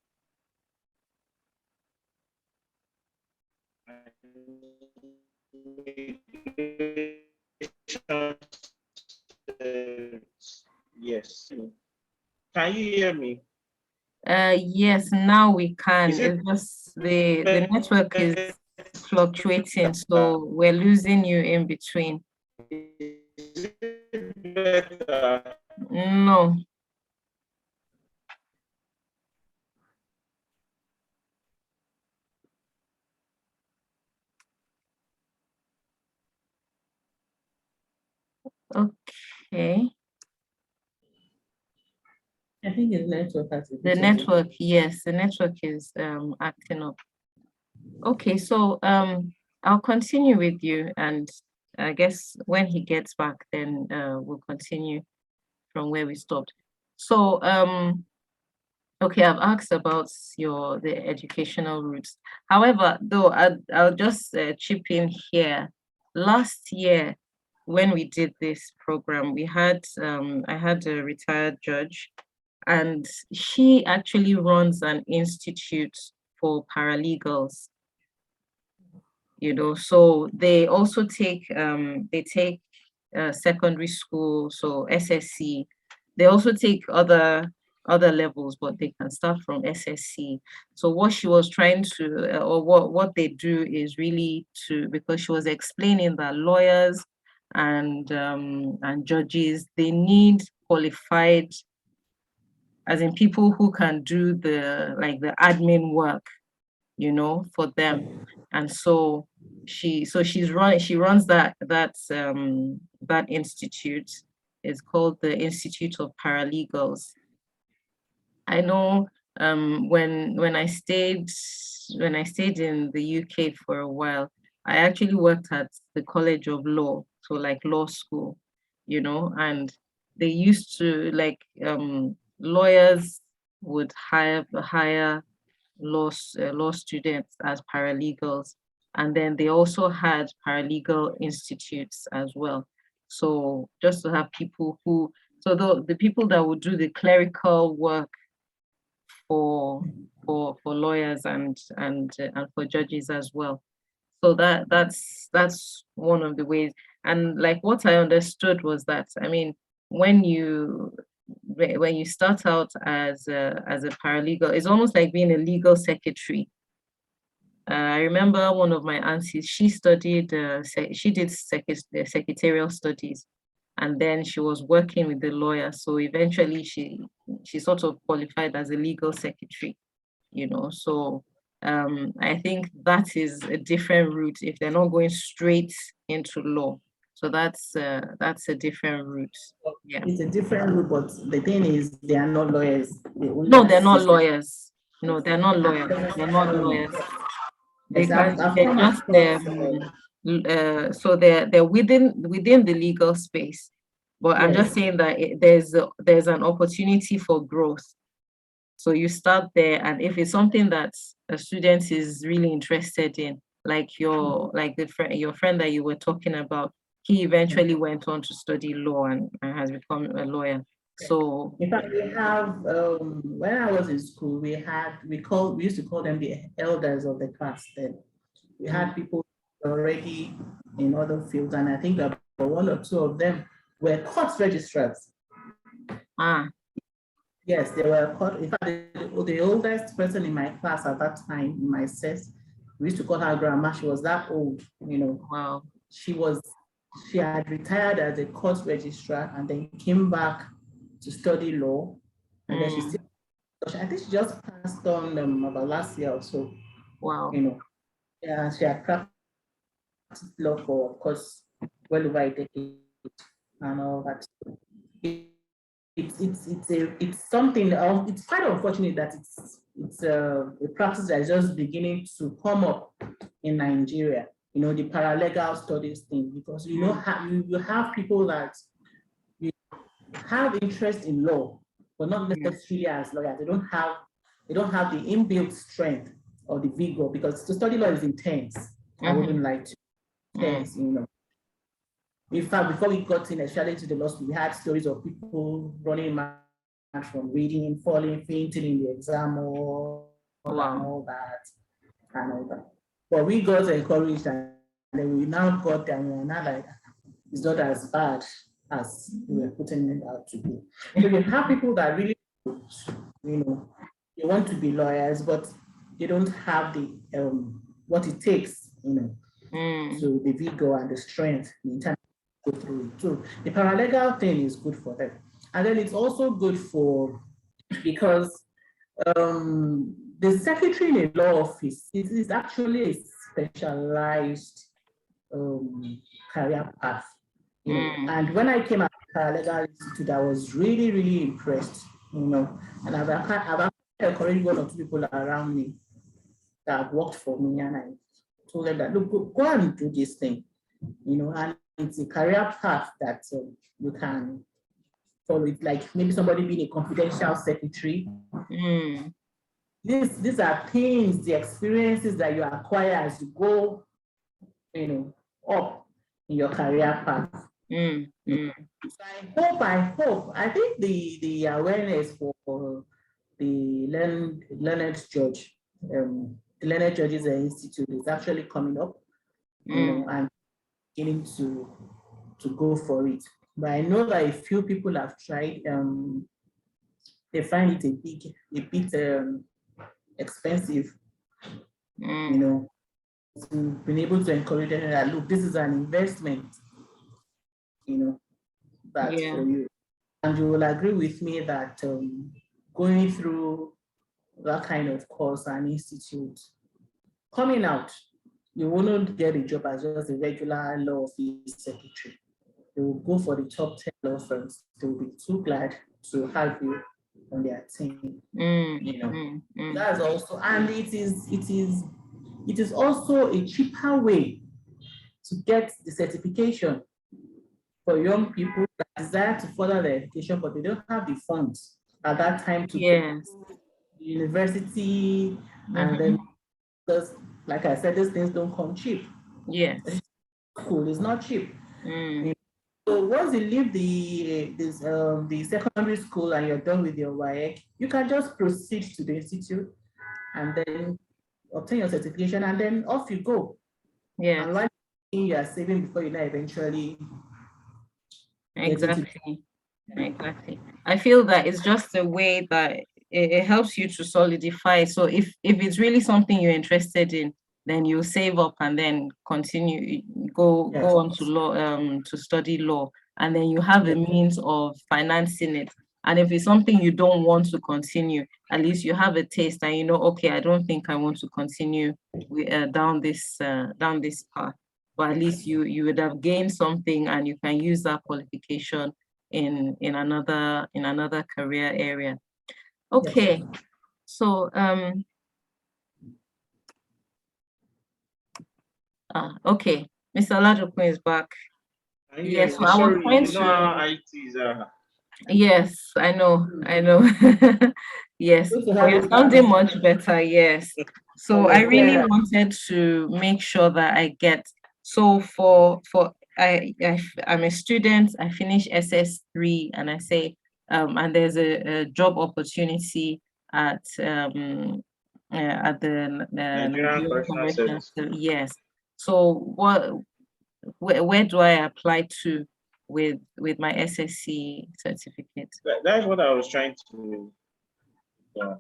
Yes. Can you hear me? Yes, now we can. Is it It's just the network is fluctuating, so we're losing you in between. Is it better? No. Okay. I think his network has The network, yes, the network is acting up. Okay, so I'll continue with you, and I guess when he gets back, then we'll continue from where we stopped. So okay, I've asked about the educational routes. However, though, I'll just chip in here. Last year, when we did this program, we had I had a retired judge, and she actually runs an institute for paralegals. You know, so they also take secondary school, so SSC. They also take other levels, but they can start from SSC. So what she was trying to, or what they do is really because she was explaining that lawyers and judges, they need qualified, as in people who can do the admin work, you know, for them. And so she runs that institute. It's called the Institute of Paralegals. I know when I stayed in the UK for a while, I actually worked at the College of Law, so like law school, you know, and they used to lawyers would hire law students as paralegals, and then they also had paralegal institutes as well. So just to have people so the people that would do the clerical work for lawyers and for judges as well. So that's one of the ways. And like what I understood was that, I mean, when you start out as a paralegal, it's almost like being a legal secretary. I remember one of my aunties, she studied, she did secretarial studies, and then she was working with the lawyer. So eventually she sort of qualified as a legal secretary, you know. So I think that is a different route if they're not going straight into law. So that's a different route. Yeah. It's a different route, but the thing is, they are not lawyers. No, they're not lawyers. No, they're not lawyers. They're not lawyers. They can. They're just so they're within the legal space. But I'm just saying that there's an opportunity for growth. So you start there, and if it's something that a student is really interested in, like your friend that you were talking about, he eventually went on to study law and has become a lawyer. So in fact, we have when I was in school, we used to call them the elders of the class. Then we had people already in other fields, and I think about one or two of them were court registrars. Yes, they were court. In fact, the oldest person in my class at that time, in my set, we used to call her grandma. She was that old, you know. Wow. She had retired as a court registrar and then came back to study law. And then I think she just passed on about last year or so. Wow. You know, yeah, she had practiced law for, of course, well over a decade and all that. It's something else. It's quite unfortunate that it's a practice that is just beginning to come up in Nigeria. You know, the paralegal studies thing, because you know you have people that you have interest in law, but not necessarily as lawyers. They don't have the inbuilt strength or the vigor, because to study law is intense. I wouldn't like to intense, you know. In fact, before we got in, especially to the law school, we had stories of people running mad from reading, falling, fainting in the exam, and all that. But we got encouraged, and then we now got there, and we're not like, it's not as bad as we were putting it out to be. So you have people that really, you know, they want to be lawyers, but they don't have the what it takes, you know, so the vigor and the strength, the time to go through it. So the paralegal thing is good for them. And then it's also good because the secretary in a law office is actually a specialized career path. You know? And when I came out of paralegal institute, I was really, really impressed, you know, and I've encouraged one or two people around me that have worked for me, and I told them that, look, go and do this thing, you know, and it's a career path that you can follow it, like maybe somebody being a confidential secretary. These are things, the experiences that you acquire as you go, you know, up in your career path. So I hope, I think the awareness for the learned judge, the Learned Judges Institute is actually coming up, you know, and beginning to go for it. But I know that a few people have tried. They find it a bit expensive, you know. To been able to encourage them that, look, this is an investment, you know, that for you. And you will agree with me that going through that kind of course and institute, coming out, you won't get a job as just a regular law office secretary. They will go for the top 10 law firms. They will be too glad to have you on their team. You know, that's also, and it is also a cheaper way to get the certification for young people that desire to further their education, but they don't have the funds at that time to go to university. And then, because like I said, these things don't come cheap. School is not cheap. So once you leave the secondary school and you're done with your WAEC, you can just proceed to the institute and then obtain your certification, and then off you go. And one thing you are saving before you know eventually. Exactly. I feel that it's just a way that it helps you to solidify. So if it's really something you're interested in, then you save up and then continue, go on to law, to study law, and then you have the means of financing it. And if it's something you don't want to continue, at least you have a taste and you know, okay, I don't think I want to continue down this path. But at least you would have gained something, and you can use that qualification in another career area. Okay, so okay, Mr. Oladokun is back. Yes, so I was trying to. Yes, I know. Yes, you're sounding much better. Yes, so I really wanted to make sure that I get. So I'm a student. I finished SS3, and I say, and there's a job opportunity at the Nigerian Correctional Service. Yes. So where do I apply to with my SSC certificate? That's what I was trying to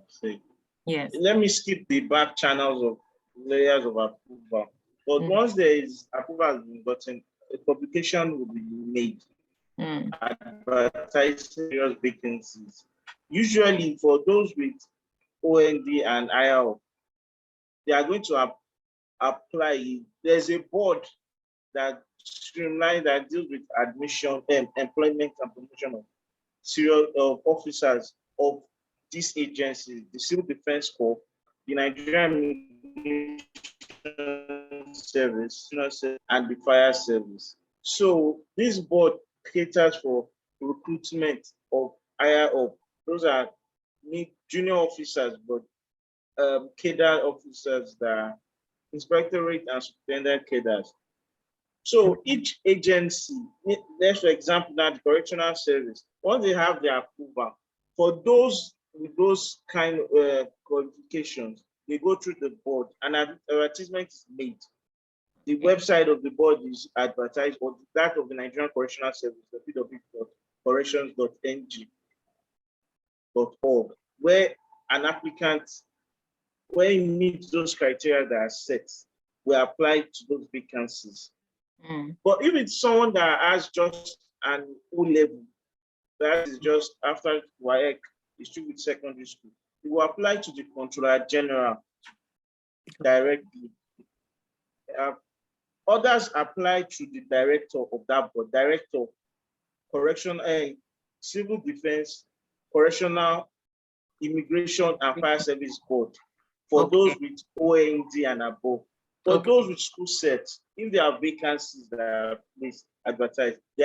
say. Yes. Let me skip the back channels of layers of approval. But once there is approval has been gotten, a publication will be made advertising various vacancies. Usually for those with OND and IL, they are going to apply. There's a board that streamlined that deals with admission and employment and promotion of serial officers of these agencies, the Civil Defense Corps, the Nigerian Immigration Service, and the Fire Service. So this board caters for recruitment of higher up. Those are junior officers, but cadre officers that are inspectorate and superintendent cadres. So each agency, let's for example, now the Correctional Service, once they have their approval, for those with those kind of qualifications, they go through the board and an advertisement is made. The website of the board is advertised, or that of the Nigerian Correctional Service, www.corrections.ng.org, where an applicant, where he meets those criteria that are set, will apply to those vacancies. But if it's someone that has just an O level, that is just after WAEC, is still with secondary school, he will apply to the Controller General directly. Others apply to the director of that board, Director of Correctional, Civil Defense, Correctional, Immigration and Fire Service Board, for those with OND and above. For those with school sets, if there are vacancies that are please advertised, they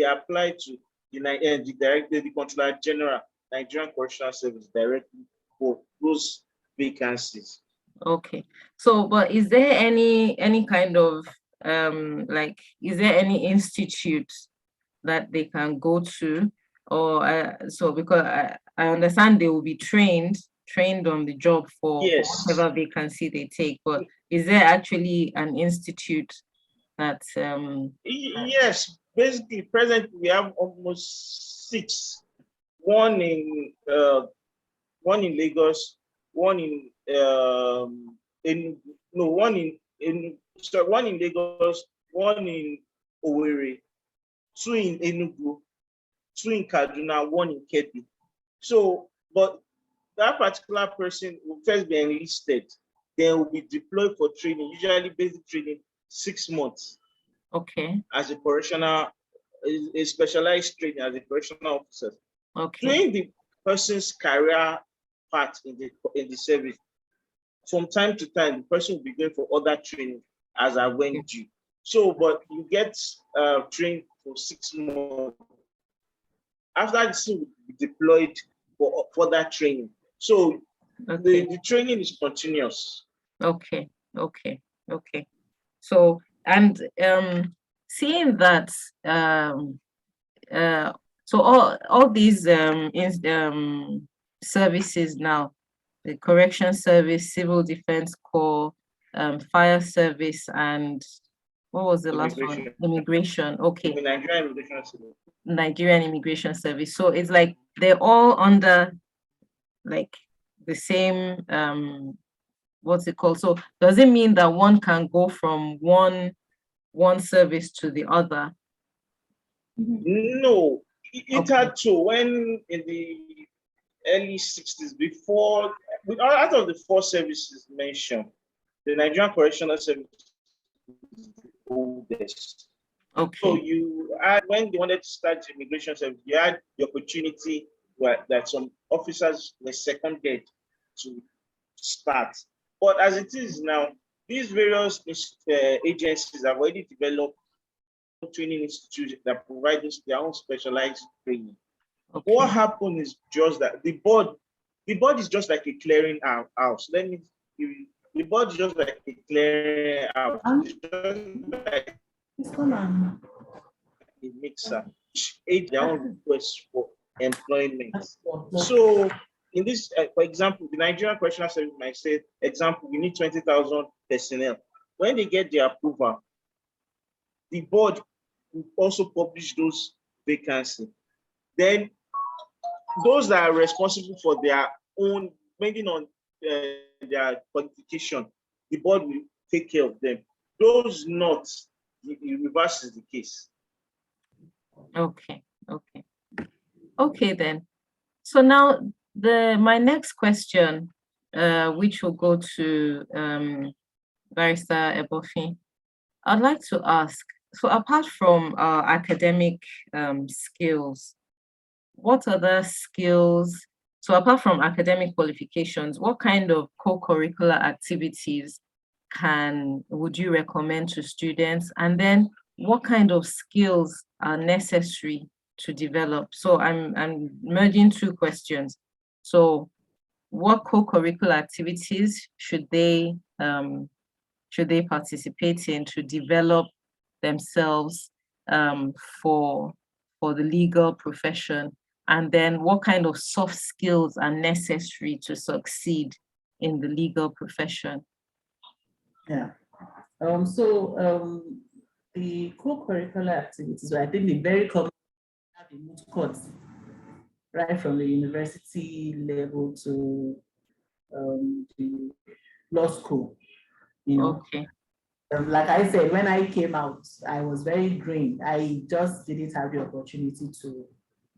apply to the Controller General, Nigerian Correctional Service directly for those vacancies. Okay. So, but is there any kind of is there any institute that they can go to, or so, because I understand they will be trained on the job for whatever vacancy they take, but is there actually an institute that yes, basically presently we have almost 6. One in Lagos, one in Lagos, one in Owerri, 2 in Enugu, 2 in Kaduna, 1 in Kebbi. So, but that particular person will first be enlisted, then will be deployed for training, usually basic training, 6 months. Okay. As a correctional, a specialized training as a correctional officer. Okay. During the person's career part in the service, from time to time, the person will be going for other training as I went due. So, but you get trained for 6 months. After this, you will be deployed for that training. So the training is continuous. Okay. So, and seeing that so all these services now, the Correction Service, Civil Defense Corps, Fire Service, and what was the last one? Immigration. Okay. Nigerian Immigration Service. Nigerian Immigration Service. So it's like they're all under like the same what's it called? So does it mean that one can go from one service to the other? No, it had to. When in the early 60s, before, out of the 4 services mentioned, the Nigerian Correctional Service is the oldest. Okay. So you had, when they wanted to start the immigration service, you had the opportunity that some officers were seconded to start. But as it is now, these various agencies have already developed training institutes that provide their own specialized training. Okay. What happened is just that the board is just like a clearing house. The board is just like a clearing house. It's just like a mixer. Each their own request for employment. So in this, for example, the Nigerian Correctional Service might say, example, we need 20,000 personnel. When they get the approval, the board will also publish those vacancies. Then those that are responsible for their own, depending on their qualification, the board will take care of them. Those not, the reverse is the case. Okay then. So now my next question, which will go to Barrister Ebofin, I'd like to ask, so apart from academic skills, what other skills, so apart from academic qualifications, what kind of co-curricular activities would you recommend to students? And then what kind of skills are necessary to develop? So I'm merging two questions. So what co-curricular activities should they participate in to develop themselves for the legal profession? And then what kind of soft skills are necessary to succeed in the legal profession? Yeah. The co-curricular activities, I think the very common have a moot court, right from the university level to the law school. You know, Okay. Like I said, when I came out, I was very green. I just didn't have the opportunity to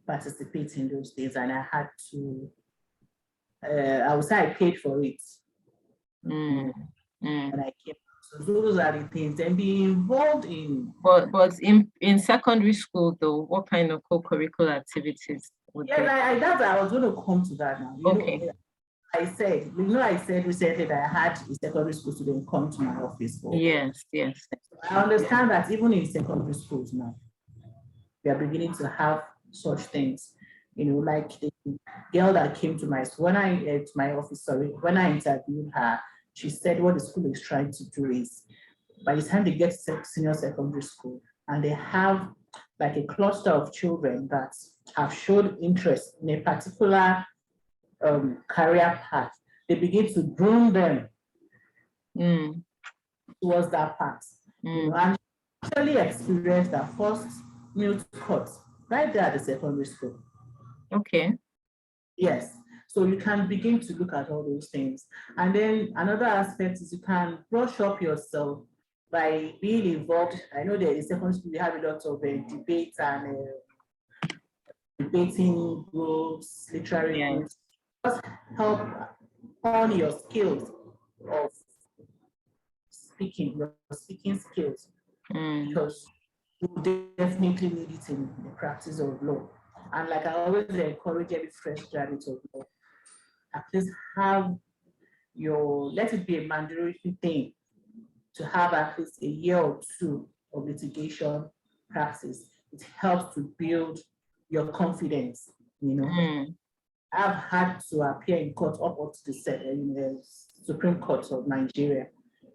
participate in those days, and I had to. I would say I paid for it. When I came out. So those are the things. And be involved in. But in secondary school, though, what kind of co-curricular activities would Yeah, I was going to come to that now. Okay. I said recently that I had a secondary school student come to my office. Yes. I understand that even in secondary schools now, we are beginning to have such things. Like the girl that came to my school, when I interviewed her, she said what the school is trying to do is, by the time they get to senior secondary school, and they have like a cluster of children that have showed interest in a particular career path, they begin to groom them towards that path. And actually experienced that first moot court right there at the secondary school. Okay. Yes. So you can begin to look at all those things. And then another aspect is you can brush up yourself by being involved. I know that in secondary school we have a lot of debates and debating groups, literary groups. Just help on your skills of speaking, your speaking skills, because you definitely need it in the practice of law. And like I always encourage every fresh graduate of law, at least let it be a mandatory thing to have at least a year or two of litigation practice. It helps to build your confidence, I've had to appear in court up to the Supreme Court of Nigeria.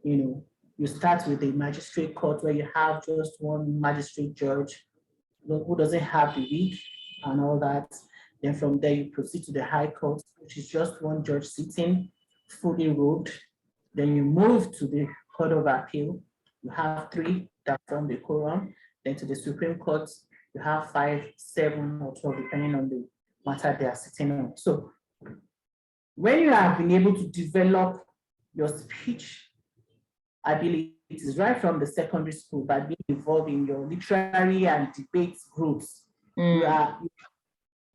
You start with the magistrate court where you have just one magistrate judge who doesn't have the wig and all that. Then from there you proceed to the High Court, which is just one judge sitting, fully robed. Then you move to the Court of Appeal. You have 3 that form the quorum. Then to the Supreme Court, you have 5, 7, or 12, depending on the matter they are sitting on. So when you have been able to develop your speech abilities right from the secondary school by being involved in your literary and debate groups, you are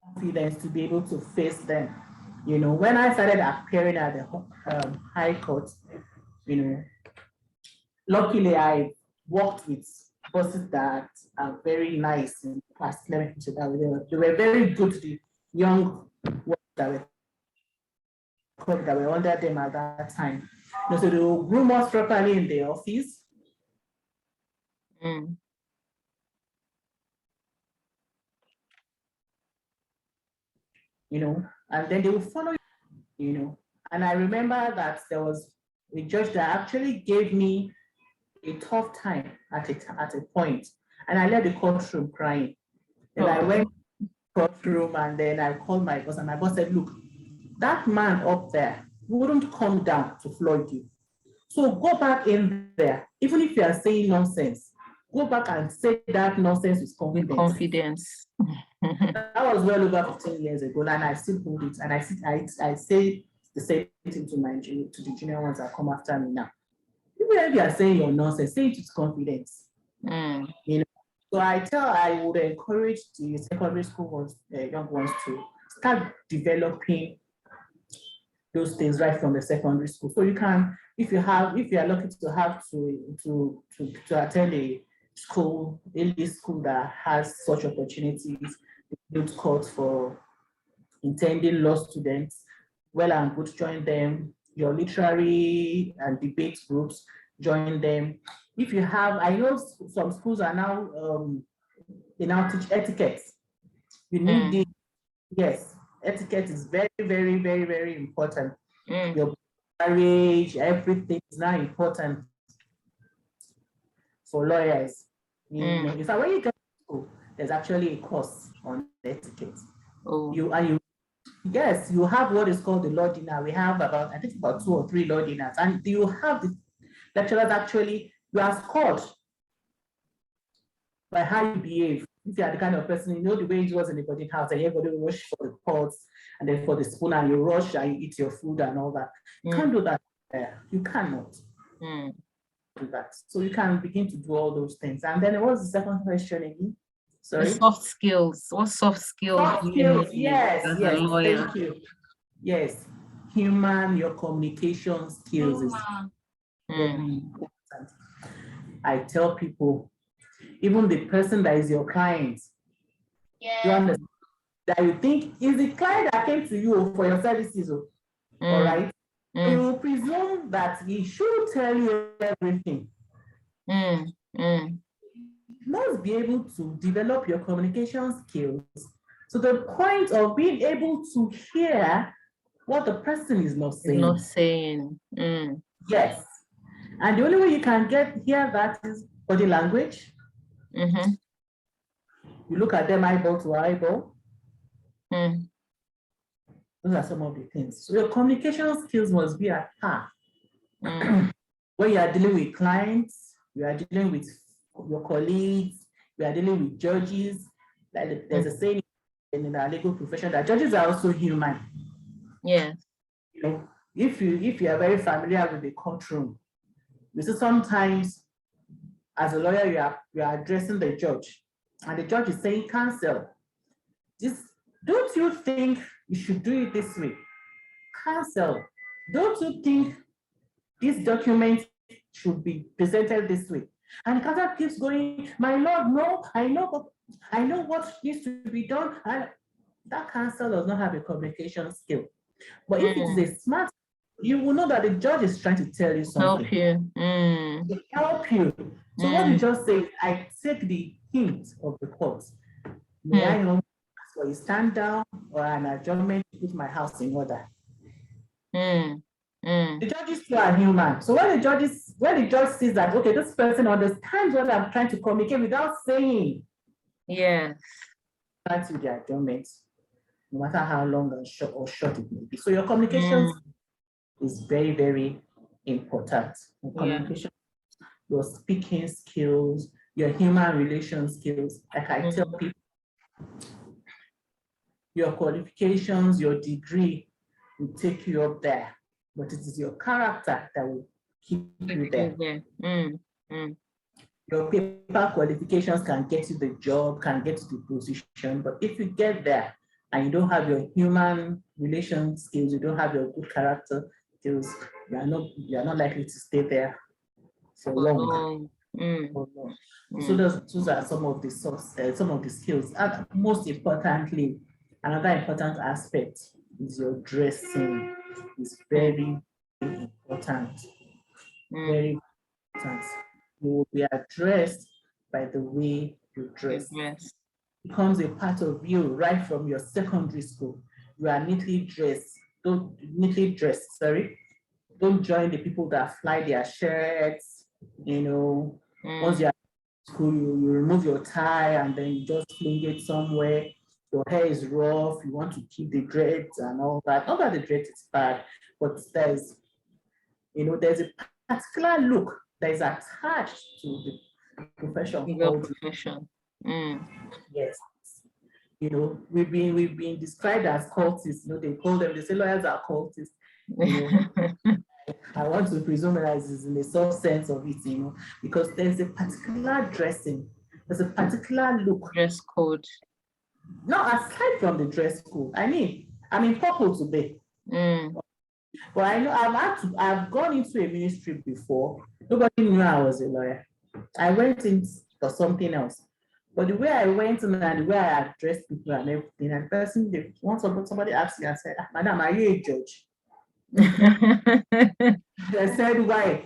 confident to be able to face them. When I started appearing at the High Court, luckily I worked with bosses that are very nice in the past. Let me put it that way. They were very good to the young ones that were under them at that time. So they will groom us properly in the office. And then they will follow you, And I remember that there was a judge that actually gave me a tough time at a point. And I left the courtroom crying. And I went to the courtroom and then I called my boss, and my boss said, look, that man up there wouldn't come down to flog you. So go back in there. Even if you are saying nonsense, go back and say that nonsense with confidence. That was well over 15 years ago, and I still hold it. And I say the same thing to the junior ones that come after me now. Even if you are saying your nonsense, say it with confidence. So I would encourage the secondary school ones, young ones, to start developing those things right from the secondary school. So you can, if you are lucky to have to attend a school, elite school that has such opportunities, build courts for intending law students. Well and good, join them. Your literary and debate groups, join them. If you have, I know some schools are now, they now teach etiquette. You need the, yes, etiquette is very, very, very, very important. Your marriage, everything is now important for lawyers. In fact, when you get to school, there's actually a course on etiquette. Yes, you have what is called the law dinner. We have about, I think about 2 or 3 law dinners, and you have the lecturers actually, you are scored by how you behave. If you are the kind of person, you know the way it was in the boarding house, and everybody rush for the pots and then for the spoon, and you rush and you eat your food and all that. You can't do that there. You cannot do that. So you can begin to do all those things. And then what was the second question again? Sorry? The soft skills. What soft skills? Soft skills, yes, yes, lawyer? thank you. Yes, your communication skills is very important. I tell people, even the person that is your client, you understand, that you think is the client that came to you for your services, all right? You will presume that he should tell you everything. You must be able to develop your communication skills to the point of being able to hear what the person is not saying. Yes. And the only way you can hear that is body language. You look at them eyeball to eyeball. Those are some of the things. So your communication skills must be at par. When you are dealing with clients, you are dealing with your colleagues, you are dealing with judges. Like there's a saying in our legal profession that judges are also human. Yes. You know, if you are very familiar with the courtroom, you see sometimes as a lawyer you are addressing the judge, and the judge is saying, "Counsel, don't you think you should do it this way? Counsel, don't you think this document should be presented this way?" And the counsel keeps going, "My lord, no, I know what needs to be done." And that counsel does not have a communication skill. But if it is a smart, you will know that the judge is trying to tell you something. Help you. So what you just say, I take the hint of the court. May I know for a stand down or an adjournment to put my house in order? The judges too are human. So when the judge sees that, okay, this person understands what I'm trying to communicate without saying, yes, that's with the adjournment, no matter how long or short it may be. So your communication is very, very important. Communication, your speaking skills, your human relation skills. Like I tell people, your qualifications, your degree will take you up there, but it is your character that will keep you there. Your paper qualifications can get you the job, can get you the position, but if you get there and you don't have your human relation skills, you don't have your good character skills, you are not likely to stay there for long. So those are some of the skills. And most importantly, another important aspect is your dressing. It's very important. Very important. You will be addressed by the way you dress. It becomes a part of you right from your secondary school. You are neatly dressed. Don't join the people that fly their shirts, once you're in school, you remove your tie and then you just fling it somewhere. Your hair is rough, you want to keep the dreads and all that. Not that the dreads is bad, but there's a particular look that is attached to the profession. Yes. We've been described as cultists. They say lawyers are cultists. I want to presume that is in the soft sense of it, because there's a particular dressing, there's a particular look. Dress code. No, aside from the dress code, I'm in purple today. But I know I've gone into a ministry before. Nobody knew I was a lawyer. I went in or something else. But the way I went and the way I addressed people and everything, and person, once somebody asked me, I said, "Madam, are you a judge?" I said, "Why?"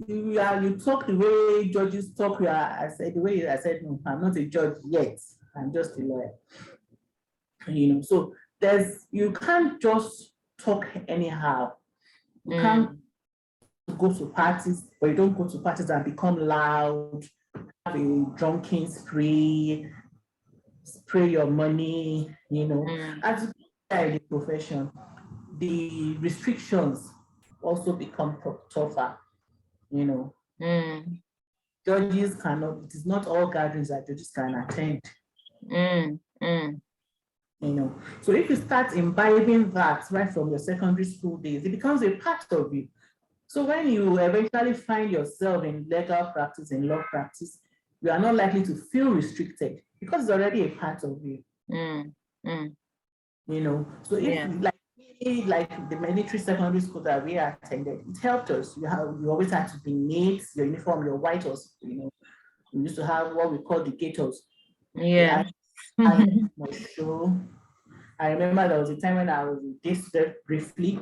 You talk the way judges talk. I said, I said, "No, I'm not a judge yet. I'm just a lawyer." So you can't just talk anyhow. You can't go to parties, but you don't go to parties and become loud, have a drunken spree, spray your money, As you go in the profession, the restrictions also become tougher, Judges cannot, it is not all gatherings that judges can attend. So if you start imbibing that right from your secondary school days, it becomes a part of you. So when you eventually find yourself in legal practice, in law practice, you are not likely to feel restricted because it's already a part of you. So if like the military secondary school that we attended, it helped us. You always had to be neat, your uniform, your white was, we used to have what we call the gaiters. Yeah. I remember there was a time when I was in this briefly.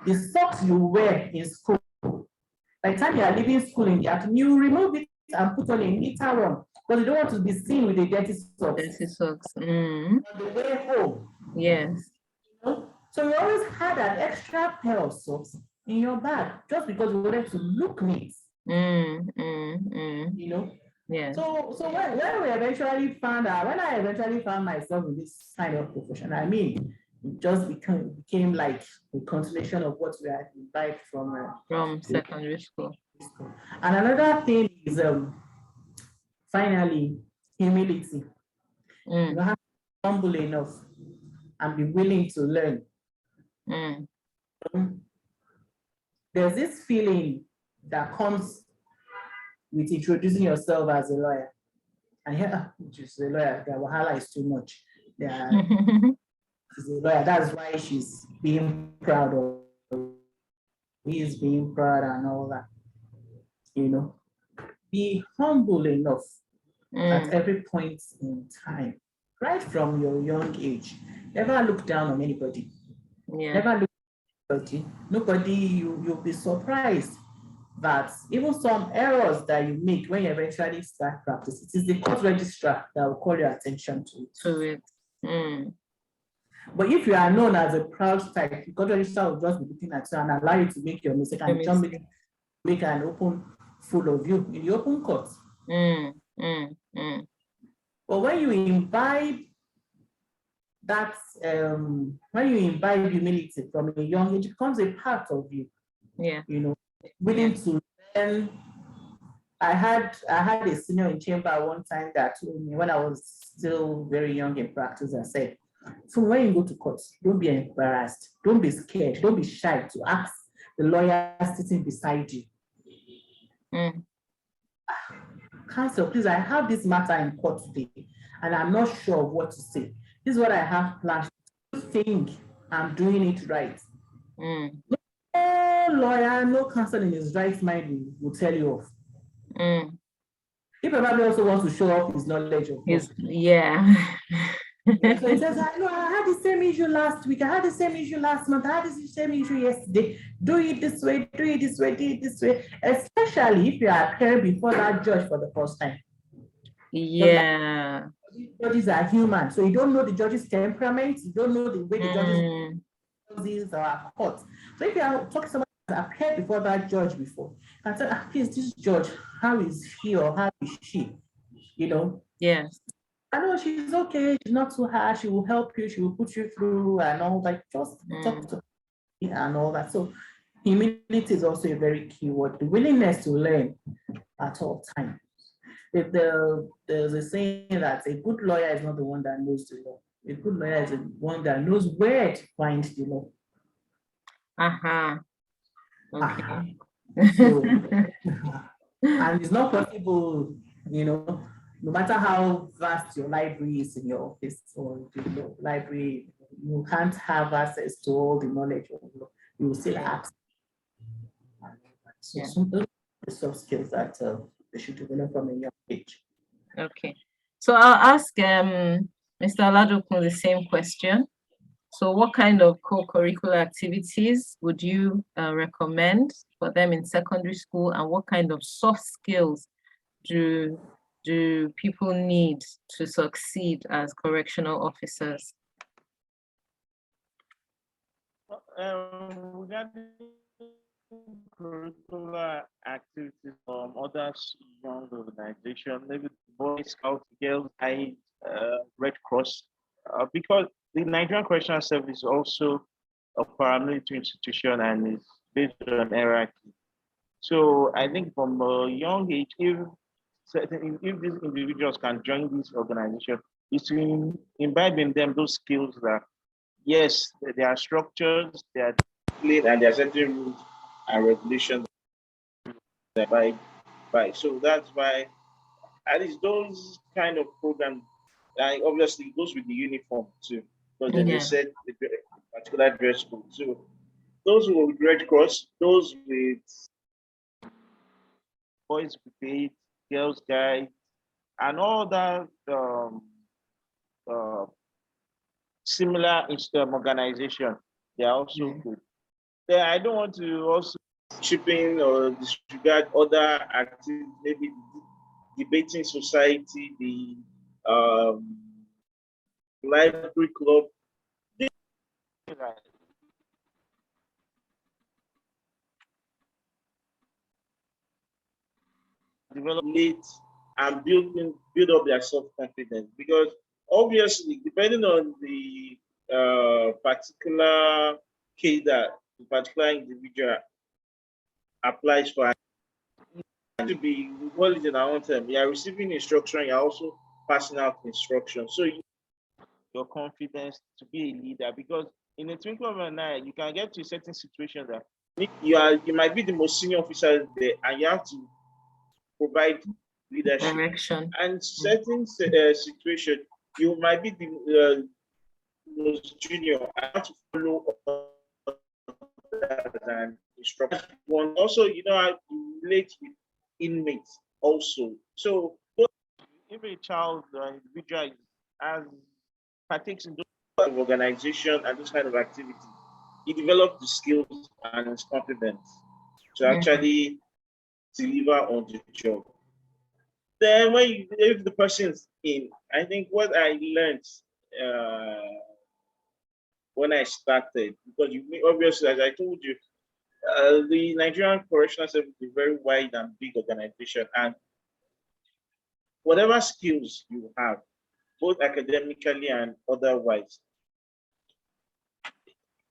The socks you wear in school, by the time you are leaving school in the afternoon, you remove it and put on a neater one because you don't want to be seen with a dirty socks. Dirty socks. On the way home. Yes. So you always had an extra pair of socks in your bag just because you wanted to look neat. Yeah. So when I eventually found myself in this kind of profession, it just became like a continuation of what we had imbibed from secondary school. And another thing is finally humility. You have to be humble enough and be willing to learn. There's this feeling that comes with introducing yourself as a lawyer. And here, she's a lawyer, the wahala is too much. She's a lawyer, that's why she's being proud of. He is being proud and all that. Be humble enough at every point in time, right from your young age. Never look down on anybody. Never look at anybody. Nobody, you'll be surprised that even some errors that you make when you eventually start practice, it is the court registrar that will call your attention to it. But if you are known as a proud type, the court registrar will just be looking at you and allow you to make your mistake and jump in, make an open fool of you in the open court. But when you imbibe that, when you imbibe humility from a young age, it becomes a part of you. Willing to learn. I had a senior in chamber one time that told me when I was still very young in practice, I said, so when you go to court, don't be embarrassed, don't be scared, don't be shy to ask the lawyer sitting beside you. Counsel, please, I have this matter in court today and I'm not sure of what to say. This is what I have planned. Do you think I'm doing it right? No lawyer, no counsel in his right mind will tell you off. He probably also wants to show off his knowledge of law. So he says, I had the same issue last week, I had the same issue last month, I had the same issue yesterday. Do it this way, do it this way, do it this way. Especially if you are appearing before that judge for the first time. Judges are human, so you don't know the judge's temperament, you don't know the way the judges are court. So if you are talking to someone who has appeared before that judge before, and say, please, this judge, how is he or how is she? Yes. I know she's okay, she's not too harsh, she will help you, she will put you through and all that. Just talk to her and all that. So humility is also a very key word. The willingness to learn at all times. There's a saying that a good lawyer is not the one that knows the law. A good lawyer is the one that knows where to find the law. Okay. So, and it's not possible, no matter how vast your library is in your office or the library, you can't have access to all the knowledge of law. You will still ask. So some of the soft skills that they should develop from a young age. Okay. So I'll ask Mr. Oladokun the same question. So what kind of co-curricular activities would you recommend for them in secondary school, and what kind of soft skills do people need to succeed as correctional officers? Regarding curricular activities from other young organizations, maybe Boy Scouts, Girls Guide, Red Cross, because the Nigerian Correctional Service is also a paramilitary institution and is based on hierarchy. So I think from a young age, if these individuals can join this organization, it's to imbibe in them those skills that, yes, there are structures, there are Clean, and there are certain rules and regulations that abide by. So that's why at least those kind of programs, like obviously it goes with the uniform too, because then they set the particular dress code. So those with Red Cross, those with Boys Brigade, Girls Guide, and all that uh, similar organization, they are also good. Then I don't want to also shipping or disregard other activities, maybe debating society, the library club. develop Late and build up their self-confidence, because obviously depending on the particular case that the particular individual applies for, to be what is in our own term, you are receiving instruction, you're also passing out instruction. So your confidence to be a leader, because in a twinkle of an eye, you can get to a certain situation that you might be the most senior officer there, and you have to provide leadership. Direction. And certain situation, you might be the most junior and have to follow and instruction. One also, you know, how to relate with inmates also. So if a child or individual has partakes in those kind of organization and this kind of activity, he develops the skills and his confidence to actually deliver on the job. Then if the person's in, I think what I learned when I started, because obviously, as I told you, the Nigerian Correctional Service is a very wide and big organization, and whatever skills you have, both academically and otherwise,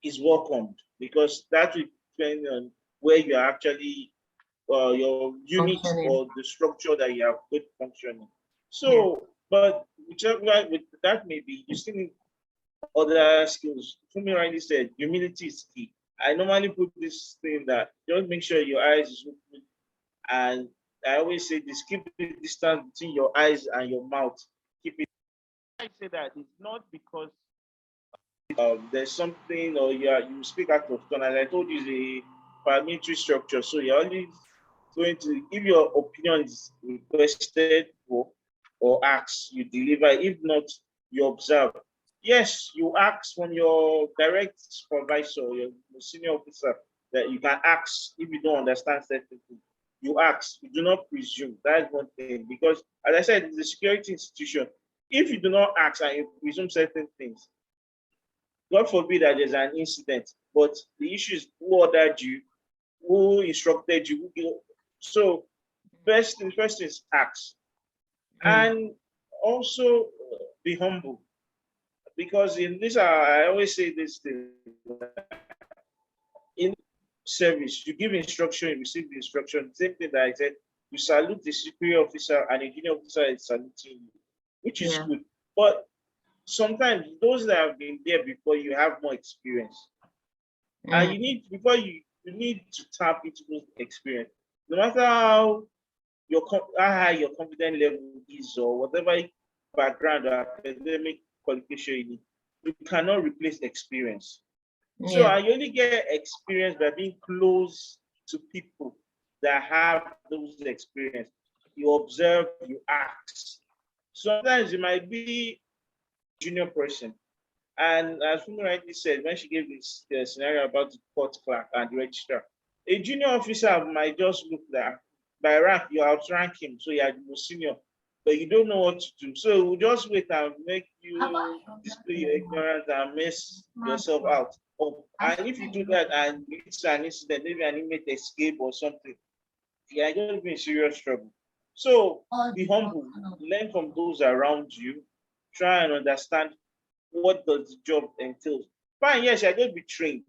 is welcomed, because that will depend on where you are actually your unit or the structure that you have good functioning. So, but whichever with that may be, you still need other skills. Funmi rightly said, humility is key. I normally put this thing that just make sure your eyes is open, and I always say this: keep the distance between your eyes and your mouth. Keep it. I say that it's not because there's something, or you speak out of turn. As I told you, it's a paramilitary structure, so you're always going to, if your opinion is requested for or asked, you deliver. If not, you observe. Yes, you ask from your direct supervisor, your senior officer, that you can ask if you don't understand certain things. You ask, you do not presume. That's one thing, because as I said, it's a security institution. If you do not ask and you presume certain things, God forbid that there's an incident, but the issue is who ordered you, who instructed you. So first is ask, and also be humble, because in this, I always say this thing: in service, you give instruction, you receive the instruction. Same thing that I said: you salute the superior officer, and a junior officer is saluting you, which is good. But sometimes those that have been there before you have more experience, and you need you need to tap into those experience. No matter how high your confidence level is, or whatever background or academic qualification you need, you cannot replace experience. So I only get experience by being close to people that have those experience. you observe, you ask. Sometimes it might be a junior person. And as Funmi rightly said, when she gave this scenario about the court clerk and the registrar, a junior officer might just look like, by rank, you outrank him, so you are the most senior, but you don't know what to do. So we'll just wait and make you display your ignorance and mess yourself out. Oh, and if you do that and it's an incident, maybe an inmate escape or something, you are going to be in serious trouble. So be humble, learn from those around you, try and understand what does the job entails. Fine, yes, you're going to be trained,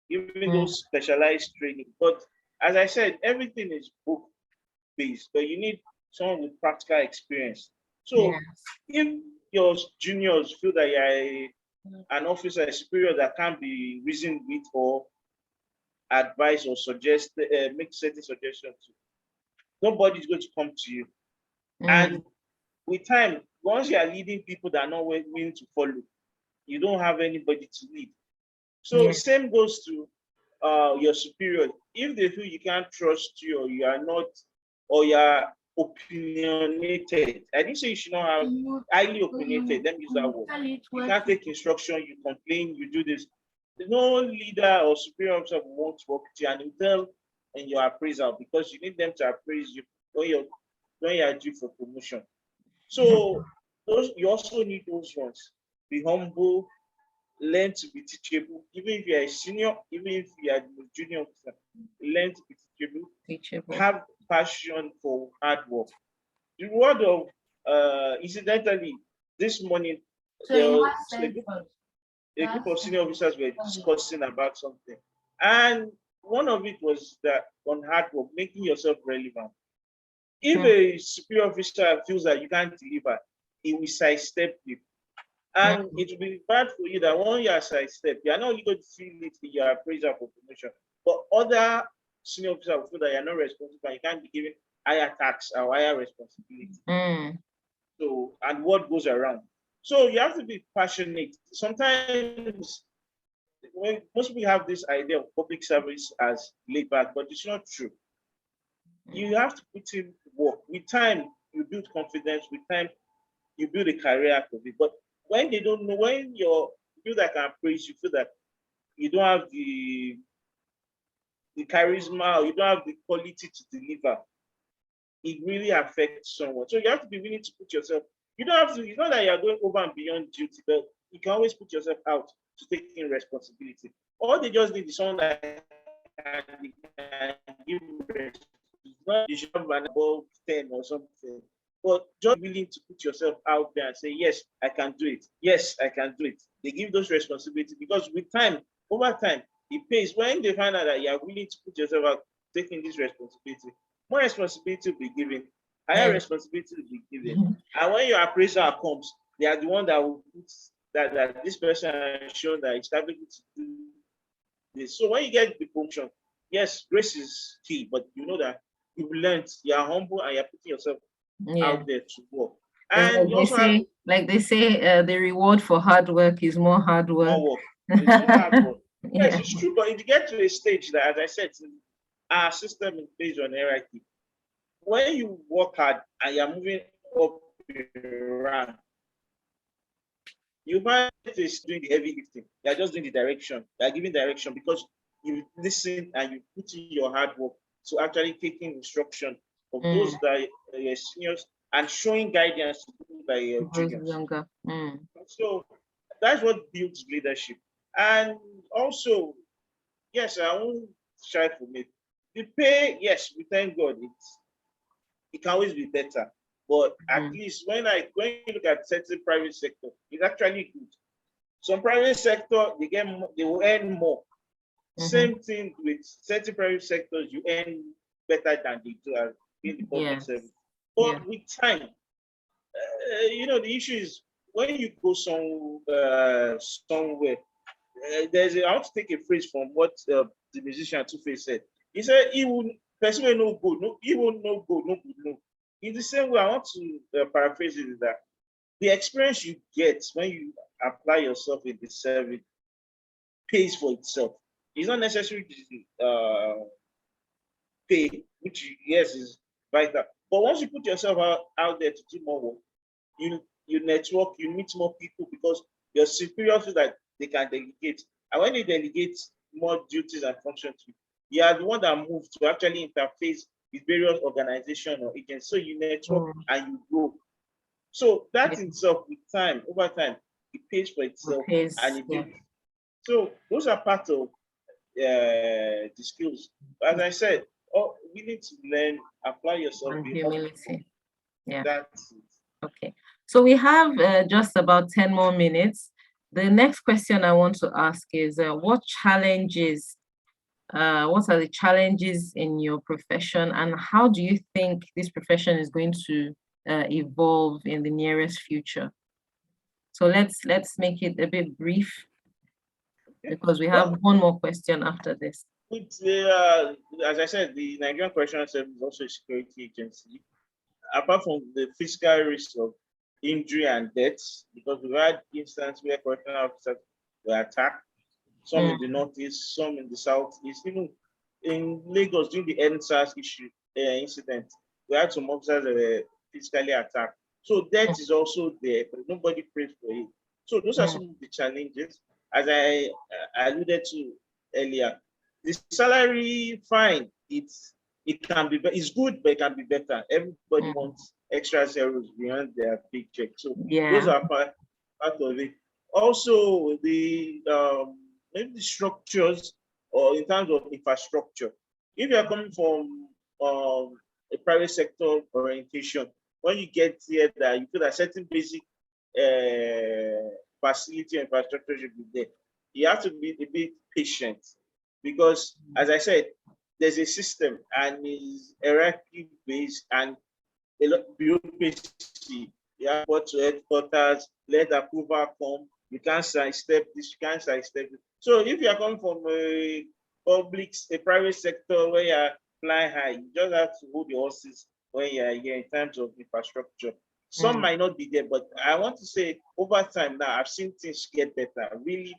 even those specialized training. But as I said, everything is book based, but you need someone with practical experience. So if your juniors feel that you're an officer, a superior that can't be reasoned with or advise or suggest, make certain suggestions to, nobody's going to come to you. And with time, once you are leading people that are not willing to follow, you don't have anybody to lead. So same goes to your superior. If they feel you can't trust you, or you are not, or you are opinionated. I didn't say you should not have highly opinionated. Let me use that word. You can't take instruction, you complain, you do this. There's no leader or superior officer who wants to work with you and you tell in your appraisal, because you need them to appraise you when you are due for promotion. So you also need those ones. Be humble, learn to be teachable. Even if you're a senior, even if you are the junior officer, learn to be teachable. Have passion for hard work. The word of incidentally, this morning there was a group of senior officers were discussing about something, and one of it was that on hard work, making yourself relevant. If a superior officer feels that you can't deliver, he will sidestep you. And it will be bad for you that when you are sidestepped, you are not only going to feel it in your appraisal for promotion, but other senior officers will feel that you are not responsible and you can't be given higher tax or higher responsibility. So, and what goes around. So you have to be passionate. Sometimes when most people have this idea of public service as laid back, but it's not true. You have to put in work. With time, you build confidence. With time, you build a career out of it. But when they don't know, when you feel that can praise, you feel that you don't have the charisma, or you don't have the quality to deliver, it really affects someone. So you have to be willing to put yourself, you don't have to, it's not that you're going over and beyond duty, but you can always put yourself out to take in responsibility. All they just need is someone that can give responsibility. You should have an above 10 or something. But just willing to put yourself out there and say, yes, I can do it. Yes, I can do it. They give those responsibilities because with time, over time, it pays. When they find out that you are willing to put yourself out, taking this responsibility, more responsibility will be given, higher responsibility will be given. And when your appraisal comes, they are the one that will put that this person has shown that it's able to do this. So when you get the promotion, yes, grace is key, but you know that you've learned, you are humble and you're putting yourself out there to work. And like they say, the reward for hard work is more hard work. More work. It's more hard work. Yes, it's true, but if you get to a stage that, as I said, our system is based on hierarchy. When you work hard and you're moving up around, you find is doing the heavy lifting. You're just doing the direction. You're giving direction because you listen and you put in your hard work to actually taking instruction of those that are your seniors and showing guidance to people that are your juniors. So that's what builds leadership. And also, yes, I won't shy from it. The pay, yes, we thank God, it can always be better. But at least when you look at certain private sector, it's actually good. Some private sector, they will earn more. Same thing with certain private sectors, you earn better than they do in the public service. But with time, the issue is when you go somewhere, I want to take a phrase from what the musician Two-Face said. He said, person will no good, he will no good, no good, no. In the same way, I want to paraphrase it, is that the experience you get when you apply yourself in the service pays for itself. It's not necessary to pay, which yes is vital, But once you put yourself out there to do more work, you network, you meet more people because your superiors feel that they can delegate. And when they delegate more duties and functions to you, you are the one that moves to actually interface with various organizations or agencies. So you network and you grow. So that in itself, with time, over time, it pays for itself and it builds. So those are part of the skills. As I said, we need to learn, apply yourself. And humility. Yeah. That's it. Okay. So we have just about 10 more minutes. The next question I want to ask is what are the challenges in your profession, and how do you think this profession is going to evolve in the nearest future? So let's make it a bit brief, because we have one more question after this. As I said, the Nigerian Correctional Service is also a security agency. Apart from the physical risk of injury and deaths, because we've had instances where correctional officers were attacked, some in the northeast, some in the southeast, even in Lagos during the NSAS incident, we had some officers that were physically attacked. So death is also there, but nobody prays for it. So those are some of the challenges. As I alluded to earlier, the salary, fine, it can be, it's good, but it can be better. Everybody wants extra zeros beyond their paycheck. So those are part of it. Also, the maybe the structures, or in terms of infrastructure. If you are coming from a private sector orientation, when you get here, that you feel that certain basic facility and infrastructure should be there, you have to be a bit patient, because, as I said, there's a system and it's hierarchy based and a lot of bureaucracy. You have to go to headquarters, let approval come. You can't sidestep this, you can't sidestep it. So if you are coming from a private sector where you are flying high, you just have to hold your horses when you are here in terms of infrastructure. Some might not be there, but I want to say over time now, I've seen things get better. Really,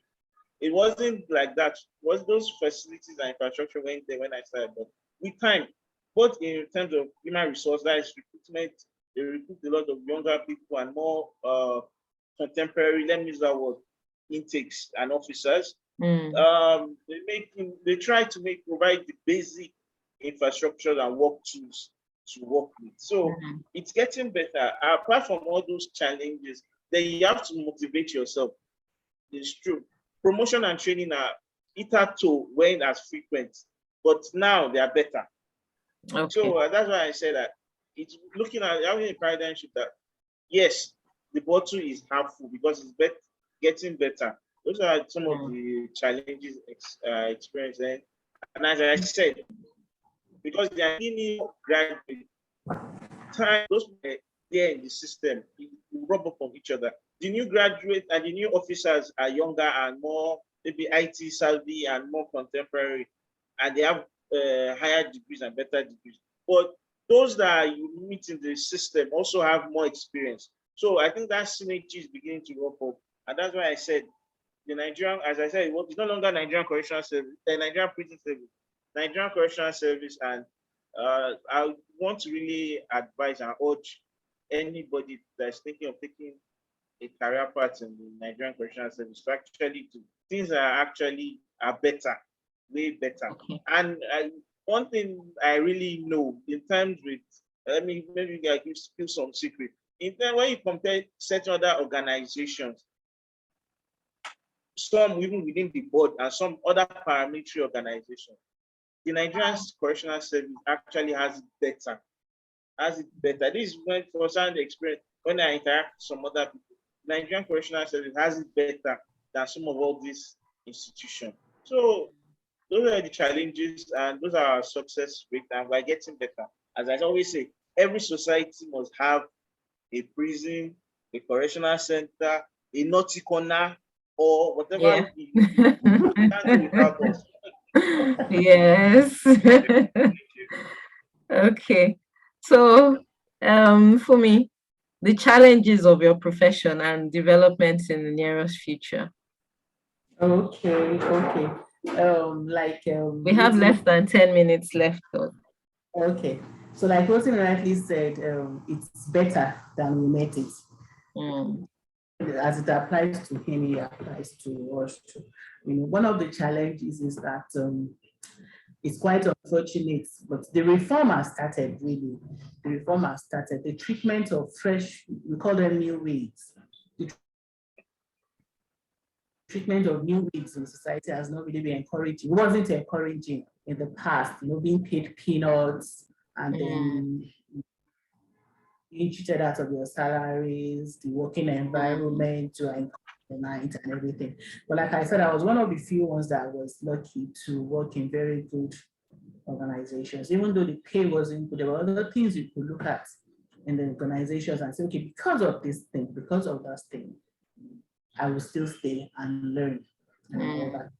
it wasn't like that. Was those facilities and infrastructure went there when I started, but with time, both in terms of human resource, that is recruitment, they recruit a lot of younger people and more contemporary, let me use that word, intakes and officers. They try to provide the basic infrastructure and work tools to work with. So it's getting better. Apart from all those challenges, then you have to motivate yourself. It's true. Promotion and training are hitherto weren't as frequent, but now they are better. Okay. So that's why I said that it's looking at having a paradigm shift that yes, the bottle is half full because it's getting better. Those are some of the challenges experienced. And as I said, because they are new graduate time, those there in the system, you rub up on each other. The new graduate and the new officers are younger and more maybe IT savvy and more contemporary, and they have higher degrees and better degrees. But those that you meet in the system also have more experience. So I think that synergy is beginning to rub up, and that's why I said the Nigerian, as I said, it's no longer Nigerian Correctional Service, the Nigerian Prison Service, Nigerian Correctional Service, and I want to really advise and urge anybody that's thinking of taking a career path in the Nigerian Correctional Service to actually do. Things are better, way better. Okay. And one thing I really know in terms with, maybe I give some secret. In terms when you compare certain other organizations, some even within the board and some other paramilitary organizations, the Nigerian Correctional Service actually has it better. This is when first-hand experience when I interact with some other people. Nigerian Correctional Service has it better than some of all these institutions. So those are the challenges and those are our success rate, and we're getting better. As I always say, every society must have a prison, a correctional center, a naughty corner, or whatever. Yes. Okay. So for me, the challenges of your profession and developments in the nearest future. Okay. We have less than 10 minutes left though. Okay. So like Rotimi rightly said, it's better than we met it. As it applies to him, it applies to us too. One of the challenges is that it's quite unfortunate, but the reform has started really. The reform has started. The treatment of fresh, we call them new weeds. The treatment of new weeds in society has not really been encouraging. It wasn't encouraging in the past, being paid peanuts and then being treated out of your salaries, the working environment, the night and everything. But like I said, I was one of the few ones that was lucky to work in very good organizations. Even though the pay wasn't good, there were other things you could look at in the organizations and say, okay, because of this thing, because of that thing, I will still stay and learn and all that,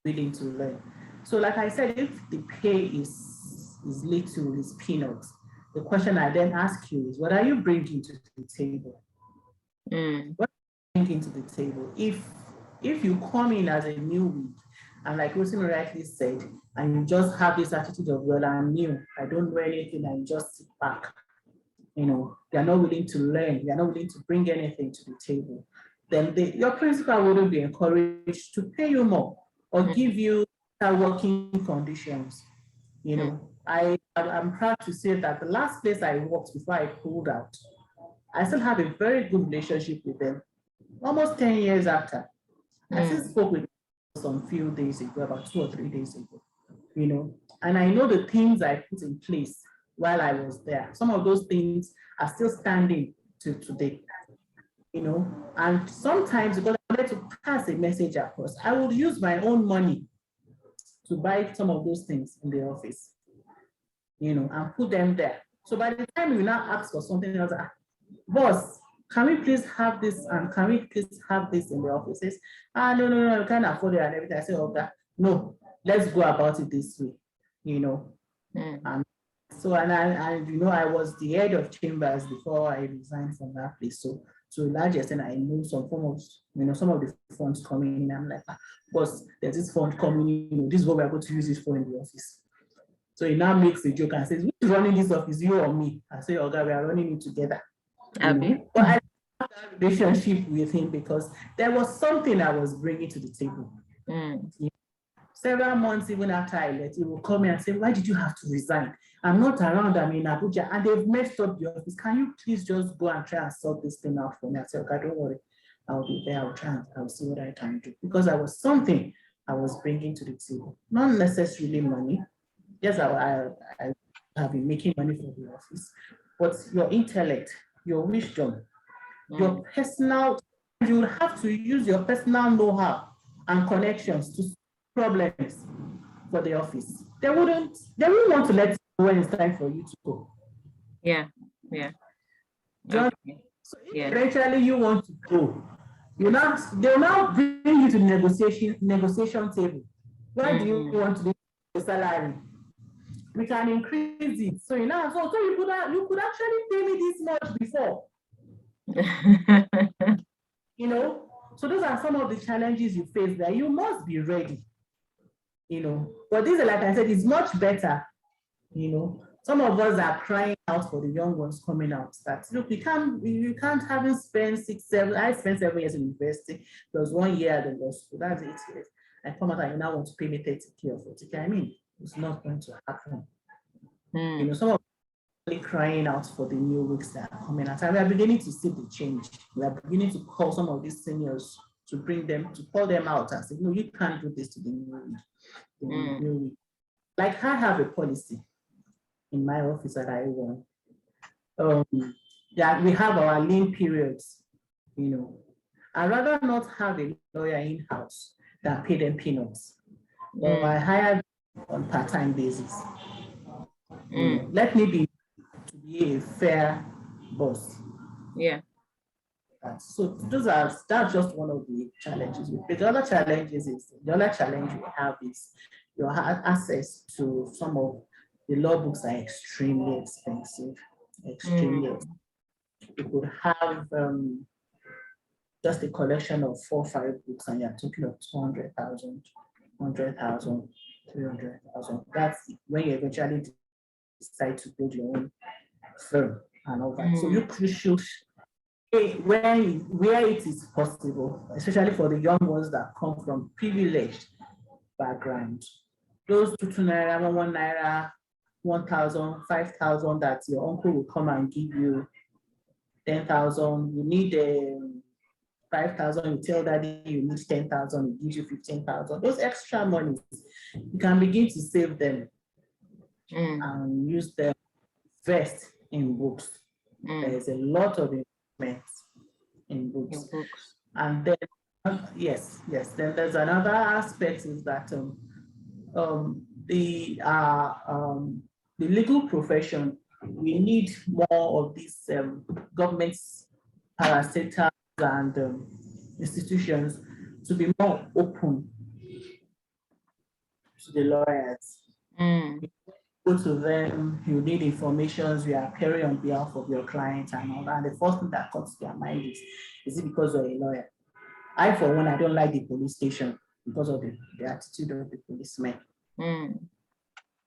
willing to learn. So like I said, if the pay is little, is peanuts, the question I then ask you is, what are you bringing to the table? What are you bringing to the table? If you come in as a newbie, and like Rotimi rightly said, and you just have this attitude of, well, I'm new, I don't know anything, and just sit back, you're not willing to learn, you're not willing to bring anything to the table, then your principal wouldn't be encouraged to pay you more or give you working conditions. I'm proud to say that the last place I worked before I pulled out, I still have a very good relationship with them. Almost 10 years after, I still spoke with them some few days ago, about 2 or 3 days ago, and I know the things I put in place while I was there. Some of those things are still standing to today, and sometimes because I wanted to pass a message across, I would use my own money to buy some of those things in the office, and put them there. So by the time you now ask for something else, boss, can we please have this and can we please have this in the offices? No, you can't afford it and everything. I say, okay, no, let's go about it this way, And so, and I was the head of chambers before I resigned from that place. So to a large extent, I know some form of, some of the funds coming in. I'm like, boss, there's this fund coming in, this is what we're going to use it for in the office. So he now makes a joke and says, who's running this office, you or me? I say, okay, we are running it together. But I have that relationship with him because there was something I was bringing to the table. Several months even after I left, he will call me and say, why did you have to resign? I'm not around, I'm in Abuja, and they've messed up the office. Can you please just go and try and sort this thing out for me? I said, okay, don't worry. I'll be there, I'll try and I'll see what I can do. Because there was something I was bringing to the table. Not necessarily money. Yes, I have been making money for the office, but your intellect, your wisdom, your personal, you will have to use your personal know-how and connections to solve problems for the office. They wouldn't want to let you go when it's time for you to go. Yeah. So if eventually you want to go, they'll now bring you to the negotiation table. Why do you want to do the salary? We can increase it. So so you could actually pay me this much before. So those are some of the challenges you face there. You must be ready. But this, like I said, is much better. Some of us are crying out for the young ones coming out. That look, you can't have spent 6, 7. I spent 7 years in university. There was 1 year at the law school. That's 8 years. I come out and you now want to pay me 30K or 40K. I mean, it's not going to happen. Some of us are crying out for the new weeks that are coming out. And we are beginning to see the change. We are beginning to call some of these seniors to call them out and say, no, you can't do this to the new week. Like I have a policy in my office that I run. That we have our lean periods. I'd rather not have a lawyer in-house than pay them peanuts. Or I hire them on part-time basis. Let me be a fair boss. Yeah. So that's just one of the challenges. The other challenge we have is your access to some of the law books are extremely expensive. Extremely expensive. You could have just a collection of 4 or 5 books, and you're talking of 200,000, 100,000, 300,000. That's when you eventually decide to build your own firm and all that. So you should, where it is possible, especially for the young ones that come from privileged background, those 2 naira, 1 naira, 1,000, 5,000 that your uncle will come and give you 10,000. You need 5,000. You tell daddy you need 10,000. He gives you 15,000. Those extra monies, you can begin to save them and use them invest in books. There's a lot of investments in books. And then yes, then there's another aspect is that the legal profession, we need more of these governments, parastatals and institutions to be more open to the lawyers. Go to them, you need information, you are appearing on behalf of your client and all that. And the first thing that comes to their mind is it because you're a lawyer? I, for one, I don't like the police station because of the attitude of the policemen.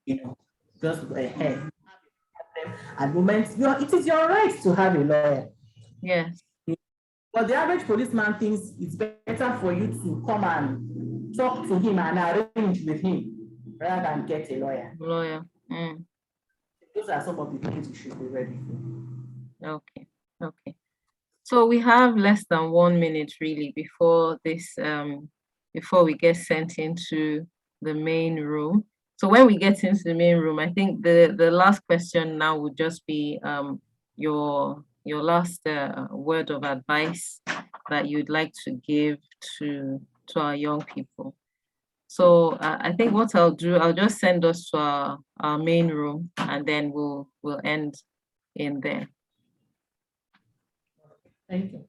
You know, just ahead. At the moment, it is your right to have a lawyer. Yes. But the average policeman thinks it's better for you to come and talk to him and arrange with him rather than get a lawyer. Those are some of the things you should be ready for. Okay. So we have less than 1 minute really before this, before we get sent into the main room. So when we get into the main room, I think the last question now would just be your last word of advice that you'd like to give to our young people. So I think what I'll do, I'll just send us to our main room and then we'll end in there. Thank you.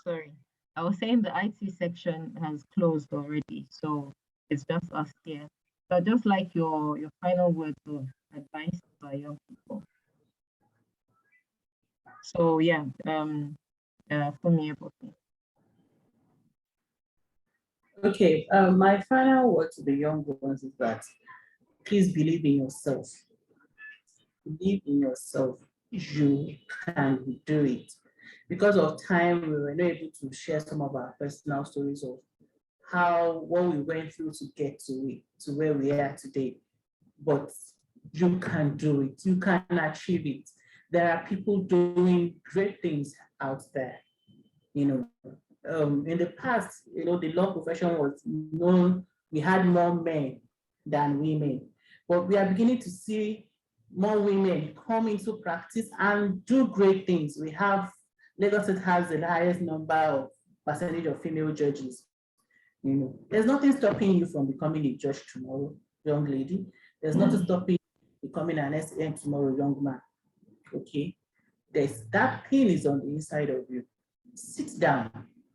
Sorry, I was saying the IT section has closed already, so it's just us here. So I'd just like your final words of advice to our young people. So yeah, Funmi Ebofin. Okay, my final word to the young ones is that please believe in yourself. Believe in yourself. You can do it. Because of time, we were not able to share some of our personal stories of what we went through to get to where we are today. But you can do it. You can achieve it. There are people doing great things out there. You know, in the past, you know, the law profession was known. We had more men than women, but we are beginning to see more women come into practice and do great things. We have Lagos State has the highest number of percentage of female judges. You know, there's nothing stopping you from becoming a judge tomorrow, young lady. There's nothing stopping you becoming an SAM tomorrow, young man. Okay, that pain is on the inside of you. Sit down,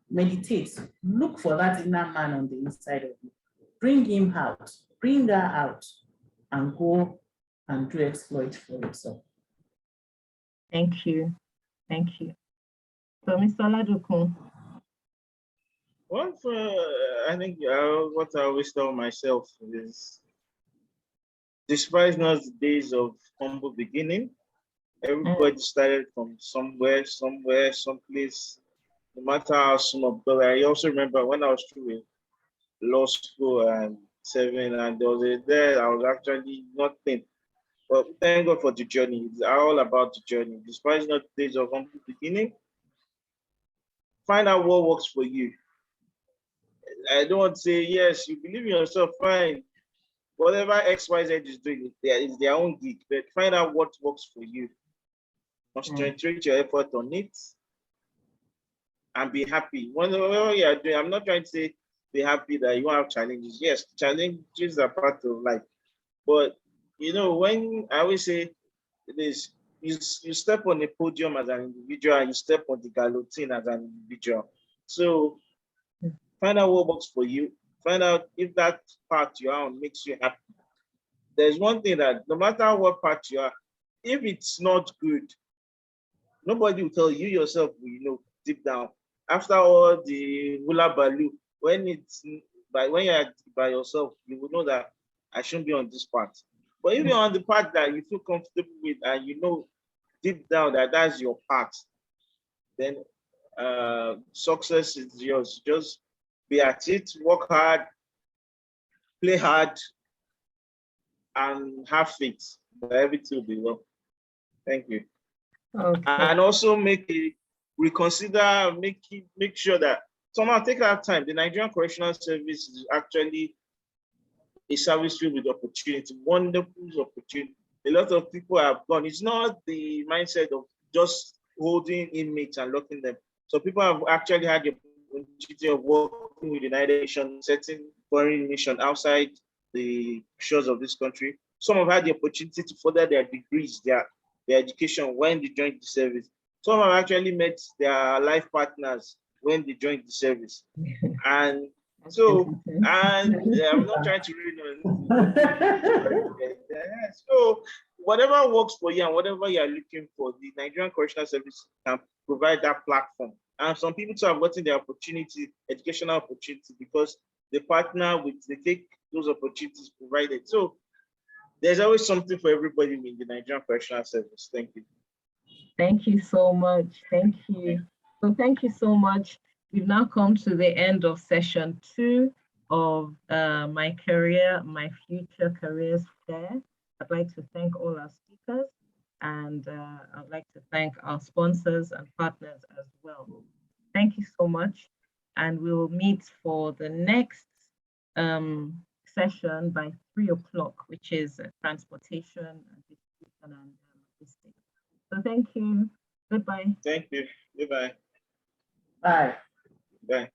meditate, look for that inner man on the inside of you. Bring him out, bring her out, and go and do exploit for yourself. Thank you. So, Mr. Oladokun. Well, I think what I always tell myself is, despise not the days of humble beginning. Everybody started from somewhere, someplace, no matter how small. But I also remember when I was through law school and 7, and there was a day I was actually nothing. But thank God for the journey. It's all about the journey. Despite not the days of humble beginning, find out what works for you. I don't want to say, yes, you believe in yourself, fine. Whatever XYZ is doing, it's their own gig, but find out what works for you. Concentrate your effort on it and be happy. Whatever you are doing, I'm not trying to say be happy that you won't have challenges. Yes, challenges are part of life. But, you know, when I always say this, you step on the podium as an individual and you step on the guillotine as an individual. So find out what works for you. Find out if that path you are on makes you happy. There's one thing that no matter what path you are, if it's not good, nobody will tell you, yourself, you know, deep down. After all the hula baloo, when you're by yourself, you will know that I shouldn't be on this path. But if you're on the path that you feel comfortable with and you know deep down that that's your path, then success is yours. Just be at it, work hard, play hard, and have faith that everything will be well. Thank you. Okay. And also make sure that somehow take that time. The Nigerian Correctional Service is actually a service filled with opportunity, wonderful opportunity. A lot of people have gone. It's not the mindset of just holding inmates and locking them. So people have actually had the opportunity of working with the United Nations, certain foreign mission outside the shores of this country. Some have had the opportunity to further their degrees, their education when they joined the service. Some have actually met their life partners when they joined the service. And so, and I'm not trying to so whatever works for you and whatever you're looking for, the Nigerian Correctional Service can provide that platform. And some people too have gotten the opportunity, educational opportunity, because they partner with, they take those opportunities provided. So there's always something for everybody in the Nigerian Correctional Service. Thank you. Thank you so much. Thank you. So thank you so much. We've now come to the end of session 2 of My Career, My Future Careers Fair. I'd like to thank all our speakers, and I'd like to thank our sponsors and partners as well. Thank you so much. And we'll meet for the next session by 3 o'clock, which is transportation and distribution and logistics. So thank you. Goodbye. Thank you. Goodbye. Bye. Bye.